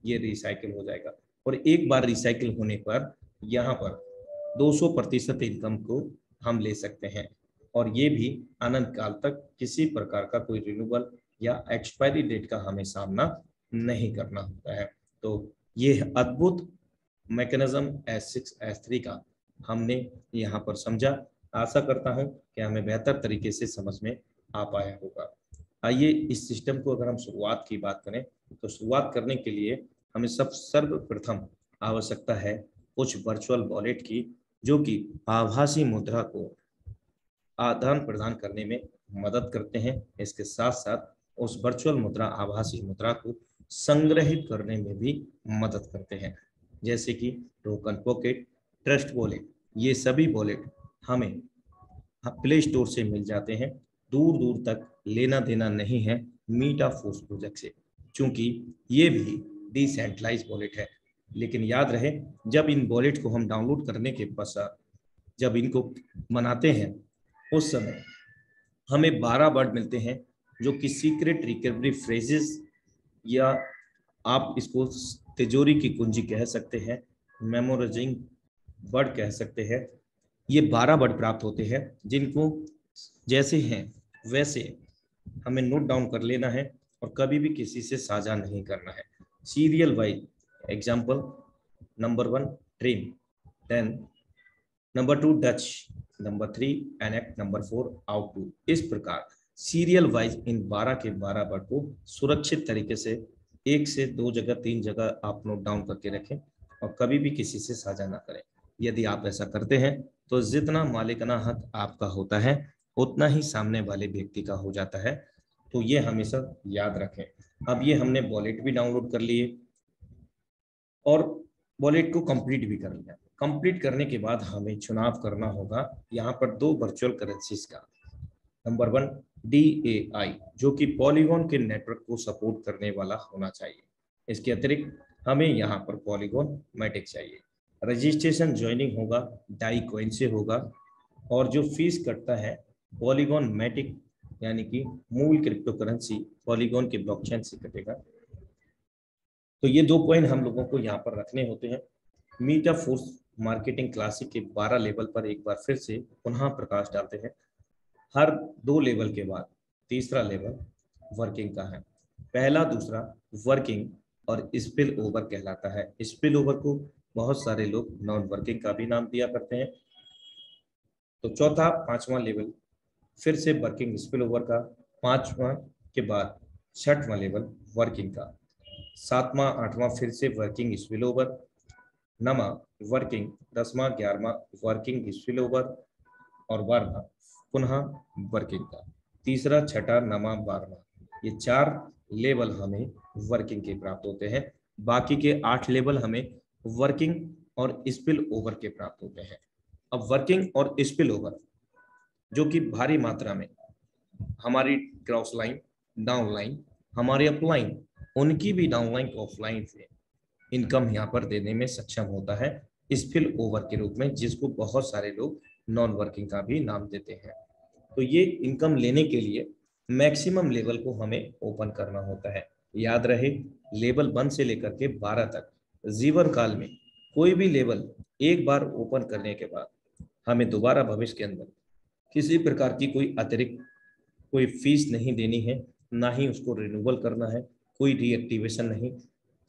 ये रिसाइकिल हो जाएगा। और एक बार रिसाइकिल होने पर यहाँ पर 200% इनकम को हम ले सकते हैं और ये भी अनंत काल तक किसी प्रकार का कोई रिन्यूअल या एक्सपायरी डेट का हमें सामना नहीं करना होता है। तो ये अद्भुत मैकेनिज्म S6 S3 का हमने यहाँ पर समझा। आशा करता हूँ कि हमें बेहतर तरीके से समझ में आ पाया होगा। आइए इस सिस्टम को अगर हम शुरुआत की बात करें तो शुरुआत करने के लिए हमें सर्वप्रथम आवश्यकता है कुछ वर्चुअल वॉलेट की, जो कि आभासी मुद्रा को आदान प्रदान करने में मदद करते हैं। इसके साथ साथ उस वर्चुअल मुद्रा आभासी मुद्रा को संग्रहित करने में भी मदद करते हैं, जैसे कि टोकन पॉकेट, ट्रस्ट वॉलेट। ये सभी वॉलेट हमें प्ले स्टोर से मिल जाते हैं। दूर दूर तक लेना देना नहीं है मीटा फोर्स प्रोजेक्ट से, क्योंकि ये भी डिसेंट्रलाइज वॉलेट है। लेकिन याद रहे, जब इन वॉलेट को हम डाउनलोड करने के पश्चात जब इनको बनाते हैं उस समय हमें 12 वर्ड मिलते हैं, जो कि सीक्रेट रिकवरी फ्रेजेस, या आप इसको तिजोरी की कुंजी कह सकते हैं, मेमोराइजिंग वर्ड कह सकते हैं। ये 12 वर्ड प्राप्त होते हैं जिनको जैसे हैं वैसे हमें नोट डाउन कर लेना है और कभी भी किसी से साझा नहीं करना है। Serial wise example, number 1 train, then number 2 Dutch, number 3 enact, number 4 outdo. इस प्रकार सीरियल वाइज इन 12 के 12 वर्ड को सुरक्षित तरीके से 1 से 2 जगह 3 जगह आप नोट डाउन करके रखें और कभी भी किसी से साझा ना करें। यदि आप ऐसा करते हैं तो जितना मालिकाना हक आपका होता है उतना ही सामने वाले व्यक्ति का हो जाता है। तो ये हमेशा याद रखें। अब ये हमने वॉलेट भी डाउनलोड कर लिए और वॉलेट को कंप्लीट भी कर लिया। कंप्लीट करने के बाद हमें चुनाव करना होगा यहाँ पर 2 वर्चुअल करेंसीज का। नंबर 1 DAI, जो कि पॉलीगॉन के नेटवर्क को सपोर्ट करने वाला होना चाहिए। इसके अतिरिक्त हमें यहाँ पर पॉलीगॉन मैटिक चाहिए। रजिस्ट्रेशन ज्वाइनिंग होगा डाई कॉइन से होगा और जो फीस कटता है पॉलीगॉन मैटिक यानी कि मूल क्रिप्टो करेंसी पॉलीगॉन के ब्लॉकचेन से कटेगा। तो ये 2 कॉइन हम लोगों को यहाँ पर रखने होते हैं। मीटा फोर्स मार्केटिंग क्लासिक के 12 लेवल पर एक बार फिर से पुनः प्रकाश डालते हैं। हर 2 लेवल के बाद तीसरा लेवल वर्किंग का है। पहला दूसरा वर्किंग और स्पिल ओवर कहलाता है। स्पिल ओवर को बहुत सारे लोग नॉन वर्किंग का भी नाम दिया करते हैं। तो चौथा 5वां लेवल फिर से वर्किंग स्पिल ओवर का, 5वां के बाद 6वां लेवल वर्किंग का, 7वां 8वां फिर से वर्किंग स्पिल ओवर, 9वां वर्किंग, 10वां 11वां वर्किंग स्पिल ओवर और 12वां पुनः वर्किंग का। तीसरा 6ठा 9वां 12वां, ये 4 लेवल हमें वर्किंग के प्राप्त होते हैं। बाकी के 8 लेवल हमें वर्किंग और स्पिल ओवर के प्राप्त होते हैं। अब वर्किंग और स्पिल ओवर जो कि भारी मात्रा में हमारी क्रॉस लाइन, डाउन लाइन, हमारे अपलाइन, उनकी भी डाउन लाइन ऑफलाइन से इनकम यहाँ पर देने में सक्षम होता है स्पिल ओवर के रूप में, जिसको बहुत सारे लोग नॉन वर्किंग का भी नाम देते हैं। तो ये इनकम लेने के लिए मैक्सिमम लेवल को हमें ओपन करना होता है। याद रहे, लेवल 1 से लेकर के 12 तक जीवन काल में कोई भी लेवल एक बार ओपन करने के बाद हमें दोबारा भविष्य के अंदर किसी प्रकार की कोई अतिरिक्त कोई फीस नहीं देनी है, ना ही उसको रिन्यूअल करना है, कोई रीएक्टिवेशन नहीं।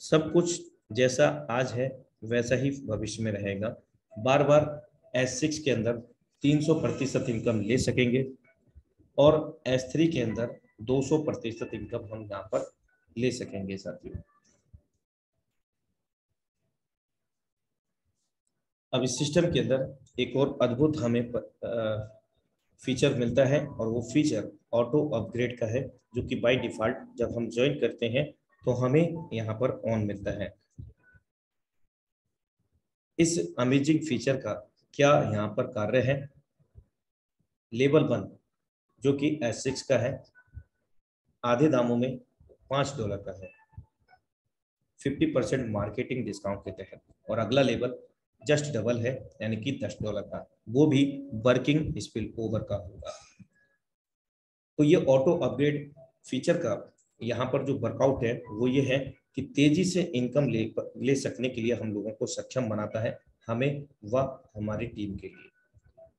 सब कुछ जैसा आज है वैसा ही भविष्य में रहेगा। बार बार S6 के अंदर 300% इनकम ले सकेंगे और S3 के अंदर 200% इनकम हम यहाँ पर ले सकेंगे साथियों। अब इस सिस्टम के अंदर एक और अद्भुत हमें फीचर मिलता है और वो फीचर ऑटो अपग्रेड का है, जो कि बाय डिफॉल्ट जब हम ज्वाइन करते हैं तो हमें यहाँ पर ऑन मिलता है। इस अमेजिंग फीचर का क्या यहाँ पर कार्य है? लेवल 1 जो कि S6 का है, आधे दामों में $5 का है 50% मार्केटिंग डिस्काउंट के तहत। और अगला लेवल जस्ट डबल है यानी कि $10 का, वो भी वर्किंग स्पिल ओवर का होगा। तो ये ऑटो अपग्रेड फीचर का यहाँ पर जो वर्कआउट है वो ये है कि तेजी से इनकम ले सकने के लिए हम लोगों को सक्षम बनाता है, हमें व हमारी टीम के लिए।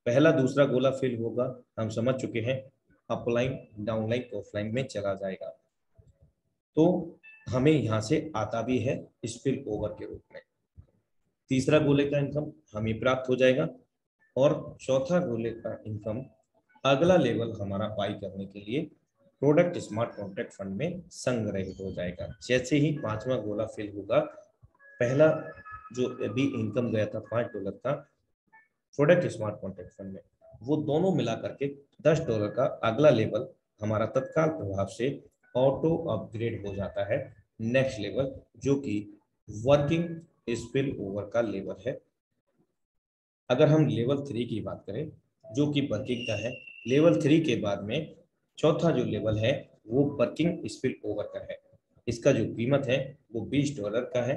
पहला दूसरा गोला फिल होगा, हम समझ चुके हैं, अपलाइन डाउनलाइन ऑफलाइन में चला जाएगा। तो हमें यहाँ से आता भी है स्पिल ओवर के रूप में। तीसरा गोले का इनकम हमें प्राप्त हो जाएगा और चौथा गोले का इनकम अगला लेवल हमारा बाई करने के लिए प्रोडक्ट स्मार्ट कॉन्ट्रैक्ट फंड में संग्रहित हो जाएगा। जैसे ही पांचवा गोला फिल होगा, पहला जो अभी इनकम गया था $5 का प्रोडक्ट स्मार्ट कॉन्ट्रैक्ट फंड में, वो दोनों मिला करके $10 का अगला लेवल हमारा तत्काल प्रभाव से ऑटो अपग्रेड हो जाता है नेक्स्ट लेवल, जो कि वर्किंग स्पिल ओवर का लेवल है। अगर हम लेवल 3 की बात करें जो कि वर्किंग का है, लेवल 3 के बाद में चौथा जो लेवल है वो वर्किंग स्पिल ओवर का है। इसका जो कीमत है वो $20 का है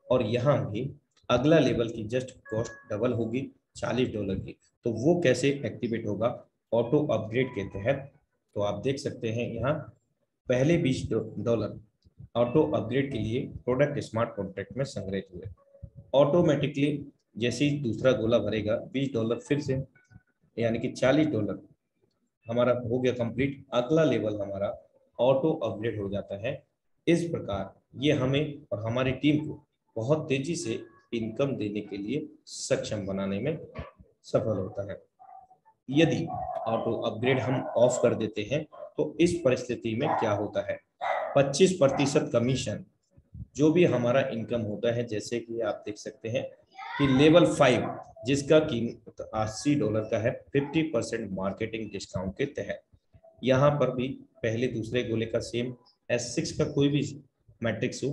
और यहाँ भी अगला लेवल की जस्ट कॉस्ट डबल होगी $40 की। तो वो कैसे एक्टिवेट होगा ऑटो अपग्रेड के तहत? तो आप देख सकते हैं यहाँ पहले $20 ऑटो अपग्रेड के लिए प्रोडक्ट स्मार्ट कॉन्ट्रैक्ट में संग्रहित हुए। ऑटोमेटिकली जैसे ही दूसरा गोला भरेगा $20 फिर से यानी कि $40 हमारा हो गया कंप्लीट। अगला लेवल हमारा ऑटो अपग्रेड हो जाता है। इस प्रकार ये हमें और हमारी टीम को बहुत तेजी से इनकम देने के लिए सक्षम बनाने में सफल होता है। यदि ऑटो अपग्रेड हम ऑफ कर देते हैं तो इस परिस्थिति में क्या होता है, 25% कमीशन जो भी हमारा इनकम होता है, जैसे कि आप देख सकते हैं कि लेवल 5 जिसका कीमत $80 का है 50% मार्केटिंग डिस्काउंट के तहत, यहाँ पर भी पहले दूसरे गोले का सेम S6 का कोई भी मैट्रिक्स हो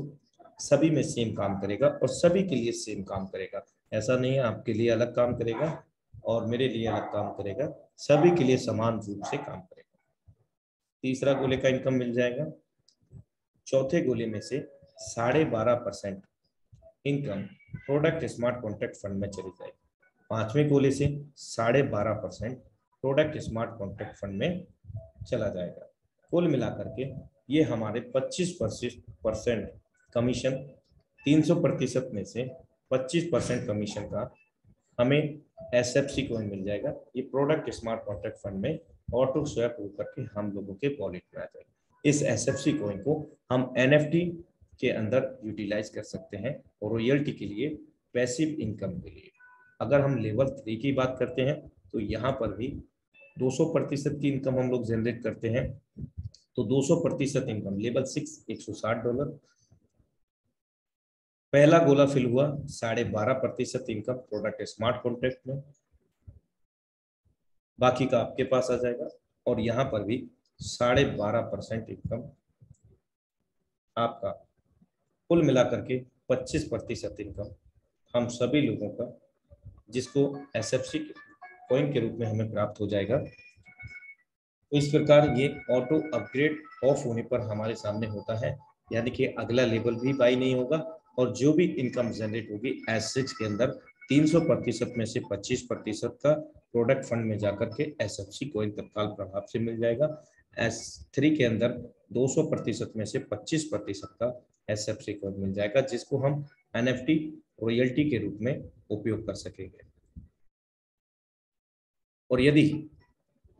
सभी में सेम काम करेगा और सभी के लिए सेम काम करेगा। ऐसा नहीं है आपके लिए अलग काम करेगा और मेरे लिए अलग काम करेगा, सभी के लिए समान रूप से काम करेगा। तीसरा गोले का इनकम मिल जाएगा, चौथे गोले में से 12.5% income product smart contract fund में चली जाएगी। पांचवें गोले से 12.5% प्रोडक्ट स्मार्ट कॉन्ट्रैक्ट फंड में चला जाएगा। कुल मिलाकर के ये हमारे 25% कमीशन, 300% में से 25% कमीशन का हमें SFC कॉइन मिल जाएगा। ये प्रोडक्ट स्मार्ट कॉन्ट्रैक्ट फंड में ऑटो स्वैप होकर के हम लोगों के वॉलेट में आ जाएगा। इस SFC कॉइन को हम NFT के अंदर यूटिलाइज कर सकते हैं और रॉयल्टी के लिए, पैसिव इनकम के लिए। अगर हम लेवल 3 की बात करते हैं तो यहाँ पर भी 200% की इनकम हम लोग जनरेट करते हैं। तो 200% इनकम लेवल 6 $160। पहला गोला फिल हुआ 12.5% इनकम प्रोडक्ट स्मार्ट कॉन्ट्रैक्ट में, बाकी का आपके पास आ जाएगा। और यहाँ पर भी 12.5% इनकम आपका, कुल मिलाकर के 25% इनकम हम सभी लोगों का, जिसको SFC कॉइन के रूप में हमें प्राप्त हो जाएगा। तो इस प्रकार ये ऑटो अपग्रेड ऑफ होने पर हमारे सामने होता है, यानी कि अगला लेवल भी बाई नहीं होगा और जो भी इनकम जनरेट होगी S6 के अंदर 300% में से 25% का प्रोडक्ट फंड में जाकर के SFC कॉइन तत्काल प्रभाव से मिल जाएगा। S3 के अंदर 200% में से 25% का SFC कॉइन मिल जाएगा, जिसको हम NFT रॉयल्टी के रूप में उपयोग कर सकेंगे। और यदि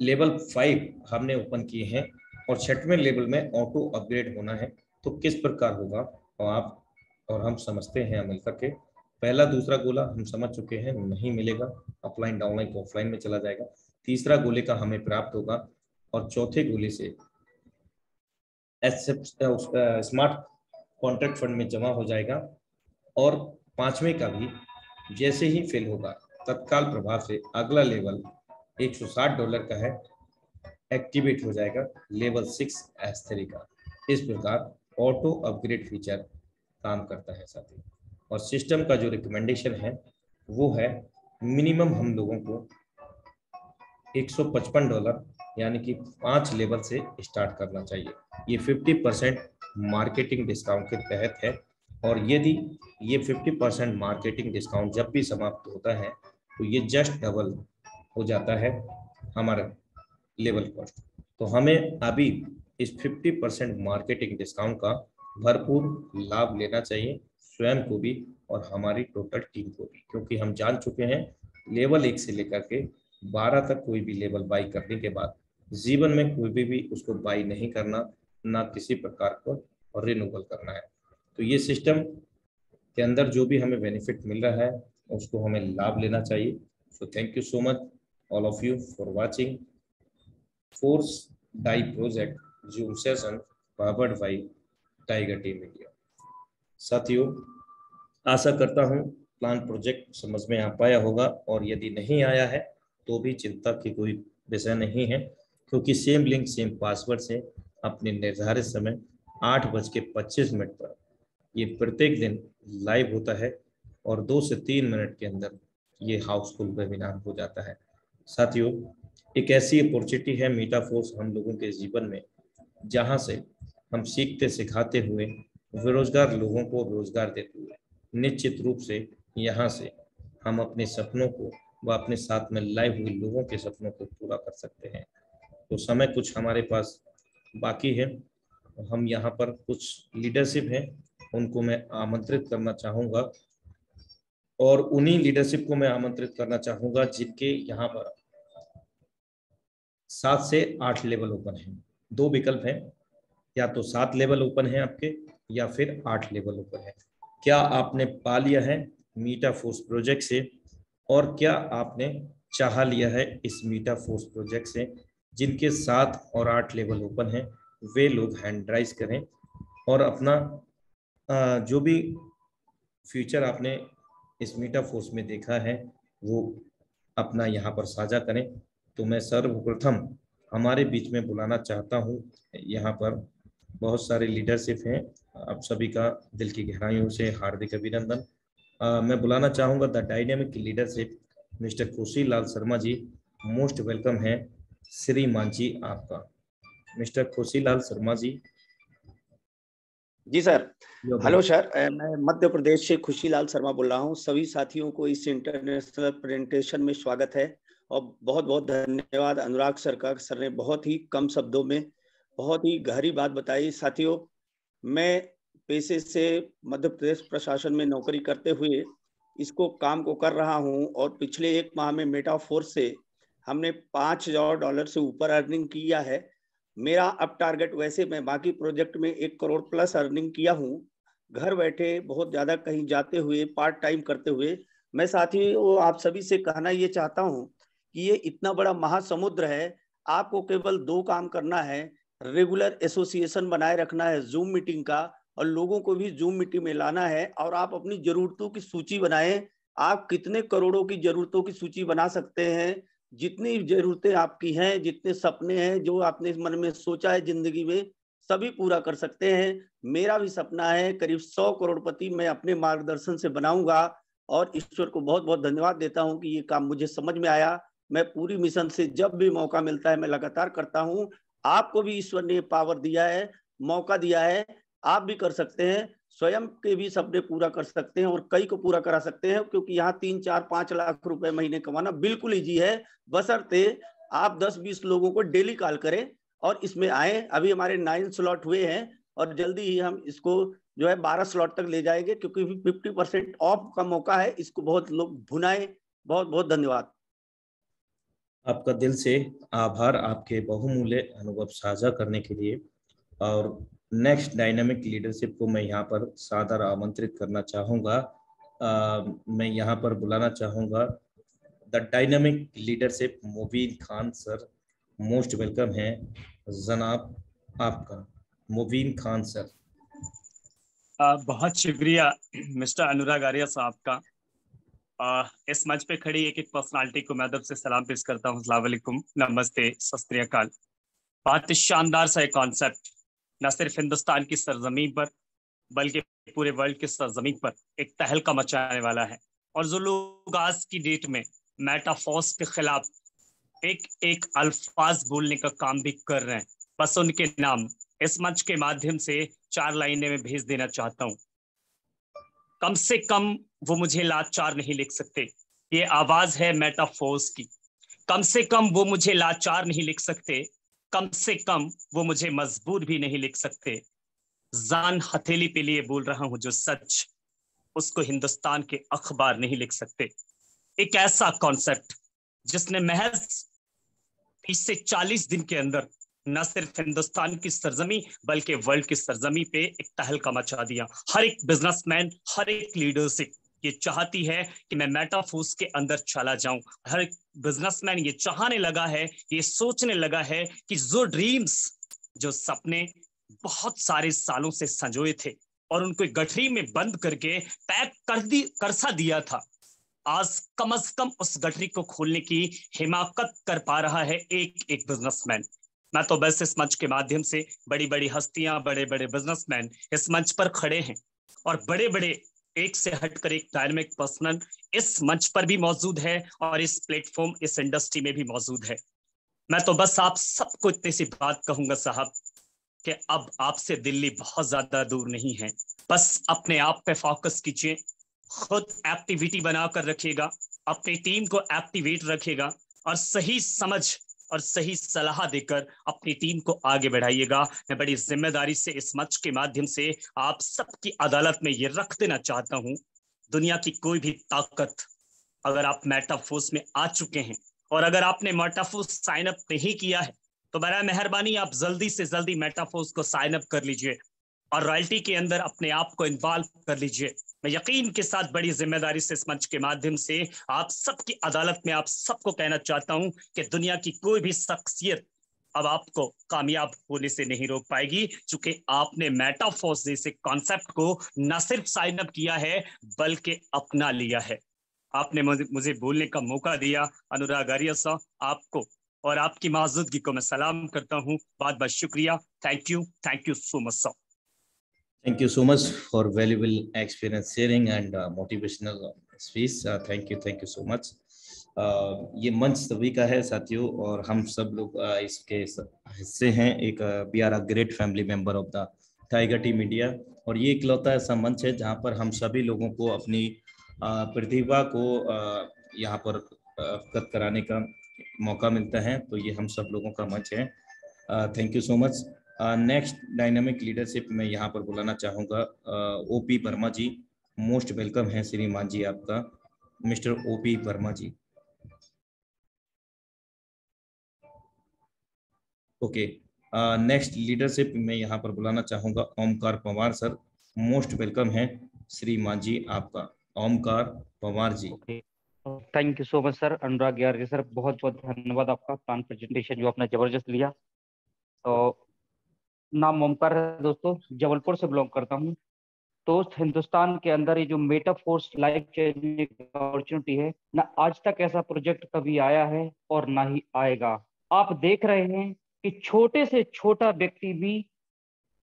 लेवल 5 हमने ओपन किए हैं और छठवें लेवल में ऑटो अपग्रेड होना है तो किस प्रकार होगा, और आप और हम समझते हैं मिल करके। पहला दूसरा गोला हम समझ चुके हैं, नहीं मिलेगा, अपलाइन डाउनलाइन ऑफलाइन में चला जाएगा। तीसरा गोले का हमें प्राप्त होगा और चौथे गोले से स्मार्ट कॉन्ट्रैक्ट फंड में जमा हो जाएगा। और पांचवें का भी जैसे ही फिल होगा तत्काल प्रभाव से अगला लेवल $160 का है, एक्टिवेट हो जाएगा लेवल 6 S3 का। इस प्रकार ऑटो अपग्रेड फीचर काम करता है साथियों। और सिस्टम का जो रिकमेंडेशन है वो है मिनिमम हम लोगों को $155 यानी कि 5 लेवल से स्टार्ट करना चाहिए। ये 50% मार्केटिंग डिस्काउंट के तहत है, और यदि ये 50% मार्केटिंग डिस्काउंट जब भी समाप्त होता है तो ये जस्ट डबल हो जाता है हमारा लेवल कॉस्ट। तो हमें अभी इस 50% मार्केटिंग डिस्काउंट का भरपूर लाभ लेना चाहिए, स्वयं को भी और हमारी टोटल टीम को भी, क्योंकि हम जान चुके हैं लेवल 1 से लेकर के 12 तक कोई भी लेवल बाई करने के बाद जीवन में कोई भी उसको बाई नहीं करना, ना किसी प्रकार को रिन्यूअल करना है। तो ये सिस्टम के अंदर जो भी हमें बेनिफिट मिल रहा है उसको हमें लाभ लेना चाहिए। So thank you so much all of you for watching force die project Zoom session powered by Tiger Team India. साथियों, आशा करता हूँ प्लान प्रोजेक्ट समझ में आ पाया होगा, और यदि नहीं आया है तो भी चिंता की कोई विषय नहीं है, क्योंकि सेम लिंक सेम पासवर्ड से अपने निर्धारित समय 8:25 पर ये प्रत्येक दिन लाइव होता है, और 2 से 3 मिनट के अंदर ये हाउसफुल वेबिनार हो जाता है। साथियों, एक ऐसी अपॉर्चुनिटी है मीटाफोर्स हम लोगों के जीवन में, जहां से हम सीखते सिखाते हुए बेरोजगार लोगों को रोजगार देते हुए निश्चित रूप से यहाँ से हम अपने सपनों को व अपने साथ में लाए हुए लोगों के सपनों को पूरा कर सकते हैं। तो समय कुछ हमारे पास बाकी है, हम यहाँ पर कुछ लीडरशिप हैं उनको मैं आमंत्रित करना चाहूँगा, और उन्हीं लीडरशिप को मैं आमंत्रित करना चाहूँगा जिनके यहाँ पर 7 से 8 लेवल ओपन है। 2 विकल्प हैं, या तो 7 लेवल ओपन है आपके या फिर 8 लेवल ओपन है। क्या आपने पा लिया है मीटाफोर्स प्रोजेक्ट से, और क्या आपने चाह लिया है इस मीटाफोर्स प्रोजेक्ट से? जिनके 7 और 8 लेवल ओपन है वे लोग हैंड राइज करें, और अपना जो भी फ्यूचर आपने इस मीटाफोर्स में देखा है वो अपना यहाँ पर साझा करें। तो मैं सर्वप्रथम हमारे बीच में बुलाना चाहता हूँ, यहाँ पर बहुत सारे लीडरशिप हैं, आप सभी का दिल की गहराइयों से हार्दिक अभिनंदन। मैं बुलाना चाहूँगा द डायनेमिक लीडरशिप मिस्टर खुशी लाल शर्मा जी, मोस्ट वेलकम है श्रीमान जी आपका। मिस्टर खुशी लाल शर्मा जी।
जी सर, हेलो सर, मैं मध्य प्रदेश से खुशी लाल शर्मा बोल रहा हूँ। सभी साथियों को इस इंटरनेशनल प्रेजेंटेशन में स्वागत है, और बहुत बहुत धन्यवाद अनुराग सर का। सर ने बहुत ही कम शब्दों में बहुत ही गहरी बात बताई। साथियों, मैं पेशे से मध्य प्रदेश प्रशासन में नौकरी करते हुए इसको काम को कर रहा हूँ, और पिछले 1 माह में मेटाफोर्स से हमने $5,000 से ऊपर अर्निंग किया है। मेरा अब टारगेट, वैसे मैं बाकी प्रोजेक्ट में 1 करोड़ प्लस अर्निंग किया हूँ, घर बैठे बहुत ज्यादा कहीं जाते हुए पार्ट टाइम करते हुए। मैं साथियों आप सभी से कहना ये चाहता हूँ कि ये इतना बड़ा महासमुद्र है, आपको केवल 2 काम करना है। रेगुलर एसोसिएशन बनाए रखना है जूम मीटिंग का, और लोगों को भी जूम मीटिंग में लाना है, और आप अपनी जरूरतों की सूची बनाएं। आप कितने करोड़ों की जरूरतों की सूची बना सकते हैं, जितनी जरूरतें आपकी हैं, जितने सपने हैं, जो आपने मन में सोचा है जिंदगी में, सभी पूरा कर सकते हैं। मेरा भी सपना है करीब 100 करोड़पति मैं अपने मार्गदर्शन से बनाऊंगा, और ईश्वर को बहुत बहुत धन्यवाद देता हूं कि ये काम मुझे समझ में आया। मैं पूरी मिशन से जब भी मौका मिलता है मैं लगातार करता हूं। आपको भी ईश्वर ने पावर दिया है, मौका दिया है, आप भी कर सकते हैं। स्वयं के भी सपने पूरा कर सकते हैं, और कई को पूरा करा सकते हैं, क्योंकि यहाँ 3, 4, 5 लाख रुपए महीने कमाना बिल्कुल ईजी है, बशर्ते आप 10-20 लोगों को डेली कॉल करें और इसमें आए। अभी हमारे 9 स्लॉट हुए हैं, और जल्दी ही हम इसको जो है 12 स्लॉट तक ले जाएंगे, क्योंकि 50% ऑफ का मौका है, इसको बहुत लोग भुनाए। बहुत बहुत धन्यवाद।
आपका दिल से आभार आपके बहुमूल्य अनुभव साझा करने के लिए। और नेक्स्ट डायनामिक लीडरशिप को मैं यहाँ पर सादर आमंत्रित करना चाहूँगा। मैं यहाँ पर बुलाना चाहूँगा the dynamic leadership Mubeen Khan sir, most welcome है जनाब आपका। मुबीन खान सर।
बहुत शुक्रिया मिस्टर अनुराग आर्य साहब का। इस मंच पे खड़ी एक एक पर्सनालिटी को मैं अदब से सलाम पेश करता हूँ। अस्सलाम वालेकुम, नमस्ते, सत श्री अकाल। बहुत ही शानदार सा एक कॉन्सेप्ट न सिर्फ हिंदुस्तान की सरजमीन पर बल्कि पूरे वर्ल्ड की सरजमीन पर एक तहलका मचाने वाला है। और जो लोग आज की डेट में मेटाफोर्स के खिलाफ एक एक अल्फाज बोलने का काम भी कर रहे हैं, बस उनके नाम इस मंच के माध्यम से 4 लाइनें में भेज देना चाहता हूँ। कम से कम वो मुझे लाचार नहीं लिख सकते, ये आवाज है मेटाफोर्स की। कम से कम वो मुझे लाचार नहीं लिख सकते, कम से कम वो मुझे मजबूर भी नहीं लिख सकते। जान हथेली पे लिए बोल रहा हूं जो सच, उसको हिंदुस्तान के अखबार नहीं लिख सकते। एक ऐसा कॉन्सेप्ट जिसने महज 30 से 40 दिन के अंदर न सिर्फ हिंदुस्तान की सरजमी बल्कि वर्ल्ड की सरजमी पे एक तहलका मचा दिया। हर एक बिजनेसमैन, हर एक लीडरशिप ये चाहती है कि मैं मेटाफोर्स के अंदर चला जाऊं। हर एक बिजनेसमैन ये चाहने लगा है, ये सोचने लगा है कि जो ड्रीम्स, जो सपने बहुत सारे सालों से संजोए थे और उनको गठरी में बंद करके पैक कर सा दिया था, आज कम से कम उस गठरी को खोलने की हिमाकत कर पा रहा है एक एक बिजनेसमैन। मैं तो बस इस मंच के माध्यम से बड़ी बड़ी हस्तियां, बड़े बड़े बिजनेसमैन इस मंच पर खड़े हैं और बड़े बड़े एक से हटकर एक डायनामिक पर्सन इस मंच पर भी मौजूद है और इस प्लेटफॉर्म, इस इंडस्ट्री में भी मौजूद है। मैं तो बस आप सबको इतनी सी बात कहूंगा साहब कि अब आपसे दिल्ली बहुत ज्यादा दूर नहीं है। बस अपने आप पे फोकस कीजिए, खुद एक्टिविटी बनाकर रखिएगा, अपनी टीम को एक्टिवेट रखिएगा और सही समझ और सही सलाह देकर अपनी टीम को आगे बढ़ाइएगा। मैं बड़ी जिम्मेदारी से इस मंच के माध्यम से आप सबकी अदालत में ये रख देना चाहता हूं, दुनिया की कोई भी ताकत, अगर आप मेटाफोर्स में आ चुके हैं और अगर आपने मेटाफोर्स साइन अप नहीं किया है तो बड़ा मेहरबानी आप जल्दी से जल्दी मेटाफोर्स को साइन अप कर लीजिए और रॉयल्टी के अंदर अपने आप को इन्वॉल्व कर लीजिए। मैं यकीन के साथ बड़ी जिम्मेदारी से इस मंच के माध्यम से आप सबकी अदालत में आप सबको कहना चाहता हूं कि दुनिया की कोई भी शख्सियत अब आपको कामयाब होने से नहीं रोक पाएगी, क्योंकि आपने मेटाफोर्स जैसे कॉन्सेप्ट को न सिर्फ साइन अप किया है बल्कि अपना लिया है। आपने मुझे बोलने का मौका दिया। अनुराग आर्य साहब, आपको और आपकी मौजूदगी को मैं सलाम करता हूं। बहुत बहुत शुक्रिया। Thank you so much sir.
Thank you so much for valuable experience sharing and motivational speech. Thank you so much. ये मंच सभी का है साथियों और हम सब लोग इसके हिस्से हैं। एक we are a great family member of the Tiger T media और ये इकलौता ऐसा मंच है जहां पर हम सभी लोगों को अपनी प्रतिभा को यहाँ पर अवगत कराने का मौका मिलता है। तो ये हम सब लोगों का मंच है। Thank you so much. Next dynamic leadership में यहाँ पर बुलाना चाहूँगा OP Verma ji. Most welcome है श्रीमान जी आपका, mister OP Verma ji. Okay, next leadership में यहाँ पर बुलाना चाहूँगा Omkar Pawar sir. Most welcome है श्रीमान जी आपका, Omkar Pawar ji.
Thank you so much sir. Anurag यार सर, बहुत बहुत धन्यवाद आपका प्लान प्रेजेंटेशन जो आपने जबरदस्त लिया। तो नाम ओमकार है दोस्तों, जबलपुर से बिलोंग करता हूँ। दोस्त, हिंदुस्तान के अंदर ये जो मेटाफोर्स लाइफ चेंजिंग अपॉर्चुनिटी है ना, आज तक ऐसा प्रोजेक्ट कभी आया है और ना ही आएगा। आप देख रहे हैं कि छोटे से छोटा व्यक्ति भी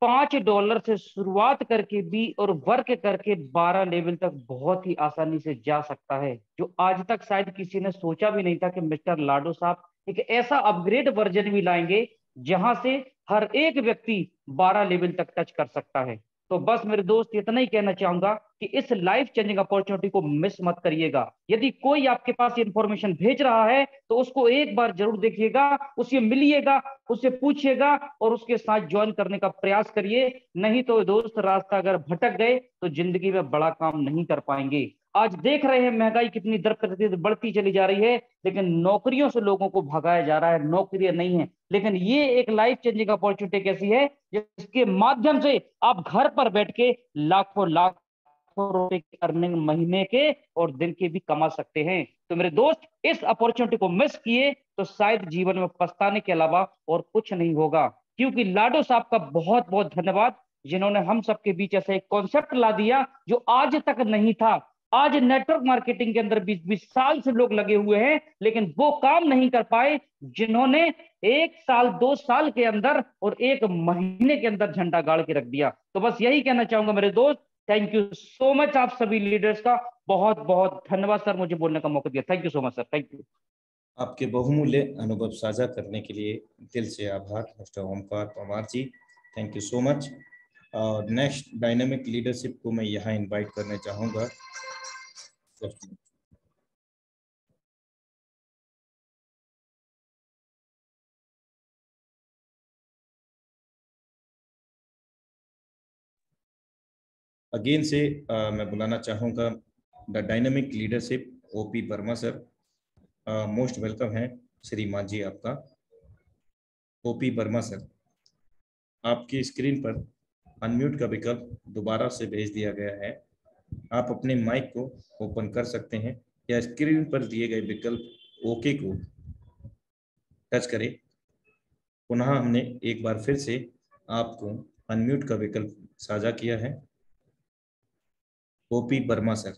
$5 से शुरुआत करके भी और वर्क करके 12 लेवल तक बहुत ही आसानी से जा सकता है, जो आज तक शायद किसी ने सोचा भी नहीं था कि मिस्टर लाडो साहब एक ऐसा अपग्रेड वर्जन भी लाएंगे जहां से हर एक व्यक्ति 12 लेवल तक टच कर सकता है। तो बस मेरे दोस्त इतना ही कहना चाहूंगा कि इस लाइफ चेंजिंग अपॉर्चुनिटी को मिस मत करिएगा। यदि कोई आपके पास इंफॉर्मेशन भेज रहा है तो उसको एक बार जरूर देखिएगा, उससे मिलिएगा, उससे पूछिएगा और उसके साथ ज्वाइन करने का प्रयास करिए। नहीं तो दोस्त, रास्ता अगर भटक गए तो जिंदगी में बड़ा काम नहीं कर पाएंगे। आज देख रहे हैं महंगाई कितनी दर प्रतिदिन बढ़ती चली जा रही है, लेकिन नौकरियों से लोगों को भगाया जा रहा है, नौकरियां नहीं है। लेकिन ये एक लाइफ चेंजिंग अपॉर्चुनिटी कैसी है जिसके माध्यम से आप घर पर बैठ के लाखों लाखों रुपए की अर्निंग महीने के और दिन के भी कमा सकते हैं। तो मेरे दोस्त, इस अपॉर्चुनिटी को मिस किए तो शायद जीवन में पछताने के अलावा और कुछ नहीं होगा। क्योंकि लाडो साहब का बहुत बहुत धन्यवाद, जिन्होंने हम सबके बीच ऐसा एक कॉन्सेप्ट ला दिया जो आज तक नहीं था। आज नेटवर्क मार्केटिंग के अंदर 20-20 साल से लोग लगे हुए हैं, लेकिन वो काम नहीं कर पाए जिन्होंने 1 साल 2 साल के अंदर और 1 महीने के अंदर झंडा गाड़ के रख दिया। तो बस यही कहना चाहूंगा मेरे दोस्त, थैंक यू सो मच आप सभी लीडर्स का, बहुत बहुत धन्यवाद सर मुझे बोलने का मौका दिया। Thank you so much sir, thank you.
आपके बहुमूल्य अनुभव साझा करने के लिए दिल से आभार mister Omkar Parmar ji, thank you so much. और नेक्स्ट डायनामिक लीडरशिप को मैं यहाँ इनवाइट करना चाहूँगा। अगेन से मैं बुलाना चाहूँगा the dynamic leadership OP Verma sir, most welcome है श्रीमान जी आपका। ओपी वर्मा सर, आपकी स्क्रीन पर अनम्यूट का विकल्प दोबारा से भेज दिया गया है, आप अपने माइक को ओपन कर सकते हैं या स्क्रीन पर दिए गए विकल्प ओके को टच करें। पुनः हमने एक बार फिर से आपको अनम्यूट का विकल्प साझा किया है। ओपी वर्मा सर,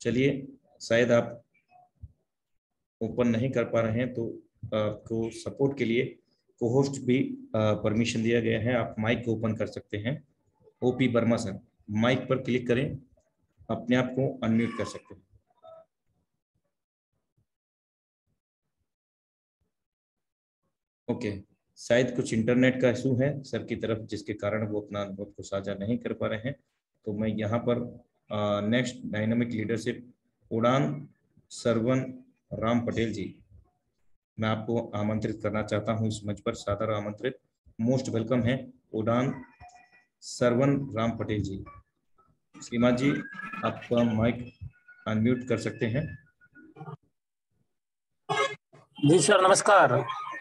चलिए शायद आप ओपन नहीं कर पा रहे हैं तो आपको सपोर्ट के लिए को होस्ट भी परमिशन दिया गया है, आप माइक को ओपन कर सकते हैं। ओपी वर्मा सर, माइक पर क्लिक करें, अपने आप को अनम्यूट कर सकते हैं। ओके, शायद कुछ इंटरनेट का इशू है सर की तरफ, जिसके कारण वो अपना अनुभव को साझा नहीं कर पा रहे हैं। तो मैं यहाँ पर नेक्स्ट डायनामिक लीडरशिप उड़ान सरवन राम पटेल जी, मैं आपको आमंत्रित करना चाहता हूँ इस मंच पर, सादर आमंत्रित, मोस्ट वेलकम है उड़ान सरवन राम पटेल जी। श्रीमान जी, आपका माइक अनम्यूट कर सकते हैं।
जी सर, नमस्कार।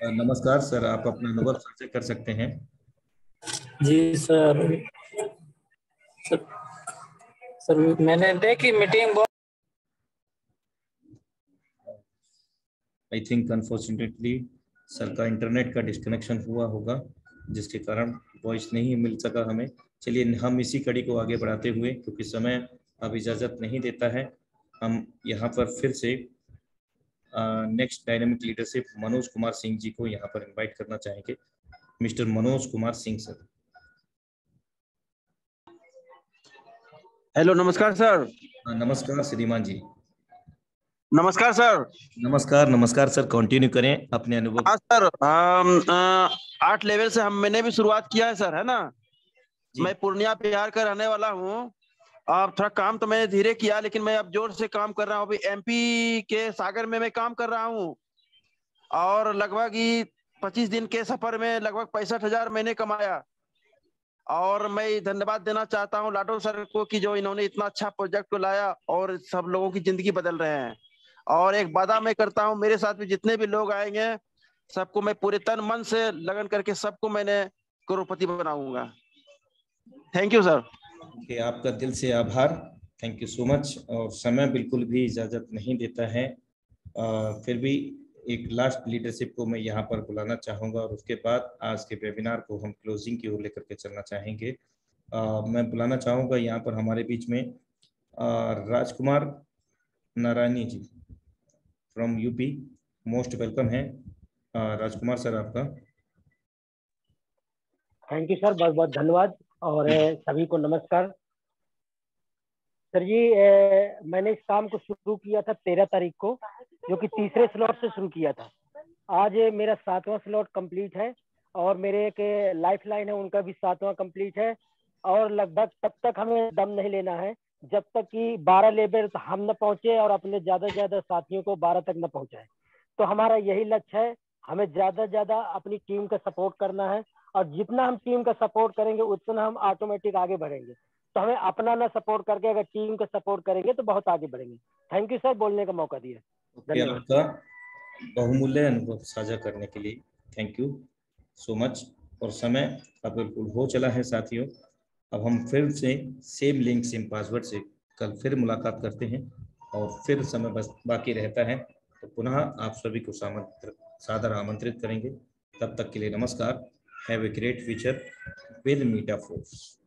नमस्कार सर, आप अपना अनुभव साझा कर सकते हैं।
जी सर, सर मैंने देखी meeting,
I think unfortunately sir का इंटरनेट का डिस्कनेक्शन हुआ होगा, जिसके कारण वॉइस नहीं मिल सका हमें। चलिए हम इसी कड़ी को आगे बढ़ाते हुए, क्योंकि समय अब इजाज़त नहीं देता है, हम यहाँ पर फिर से next dynamic leadership Manoj Kumar Singh ji को यहाँ पर इनवाइट करना चाहेंगे। Mister Manoj Kumar Singh sir.
Hello, नमस्कार सर।
नमस्कार श्रीमान जी।
नमस्कार सर।
नमस्कार नमस्कार सर, कंटिन्यू करें अपने अनुभव।
हाँ सर, 8 लेवल से मैंने भी शुरुआत किया है सर, है ना। मैं पूर्णिया बिहार का रहने वाला हूँ। अब थोड़ा काम तो मैंने धीरे किया, लेकिन मैं अब जोर से काम कर रहा हूँ। अभी एमपी के सागर में मैं काम कर रहा हूँ और लगभग 25 दिन के सफर में लगभग 65,000 मैंने कमाया। और मैं धन्यवाद देना चाहता हूँ लाडो सर को कि जो इन्होंने इतना अच्छा प्रोजेक्ट को लाया और सब लोगों की जिंदगी बदल रहे हैं। और एक वादा मैं करता हूँ, मेरे साथ भी जितने भी लोग आएंगे सबको मैं पूरे तन मन से लगन करके सबको मैंने करोड़पति बनाऊंगा। Thank you sir.
ओके, आपका दिल से आभार, थैंक यू सो मच। और समय बिल्कुल भी इजाज़त नहीं देता है, फिर भी एक लास्ट लीडरशिप को मैं यहाँ पर बुलाना चाहूँगा और उसके बाद आज के वेबिनार को हम क्लोजिंग की ओर लेकर के चलना चाहेंगे। मैं बुलाना चाहूँगा यहाँ पर हमारे बीच में राजकुमार नारायणी जी फ्रॉम यूपी, मोस्ट वेलकम है राजकुमार सर आपका।
थैंक यू सर, बहुत बहुत धन्यवाद और सभी को नमस्कार। सर जी, मैंने इस काम को शुरू किया था 13 तारीख को, जो कि तीसरे स्लॉट से शुरू किया था। आज मेरा 7वां स्लॉट कंप्लीट है और मेरे एक लाइफ लाइन है, उनका भी 7वां कंप्लीट है। और लगभग तब तक हमें दम नहीं लेना है जब तक कि 12 लेवल हम न पहुंचे और अपने ज्यादा से ज्यादा साथियों को 12 तक न पहुंचाए। तो हमारा यही लक्ष्य है, हमें ज्यादा से ज्यादा अपनी टीम का सपोर्ट करना है और जितना हम टीम का सपोर्ट करेंगे उतना हम ऑटोमेटिक आगे बढ़ेंगे। तो हमें अपना ना सपोर्ट करके अगर टीम का सपोर्ट करेंगे तो बहुत आगे बढ़ेंगे। थैंक यू सर, बोलने का मौका दिया।
धन्यवाद। आपका बहुमूल्य अनुभव साझा करने के लिए थैंक यू सो मच। और समय अब बिल्कुल हो चला है साथियों, अब हम फिर से सेम लिंक सेम पासवर्ड से कल फिर मुलाकात करते हैं और फिर समय बस बाकी रहता है, तो पुनः आप सभी को सादर आमंत्रित करेंगे। तब तक के लिए नमस्कार। Have a great future with Meta force.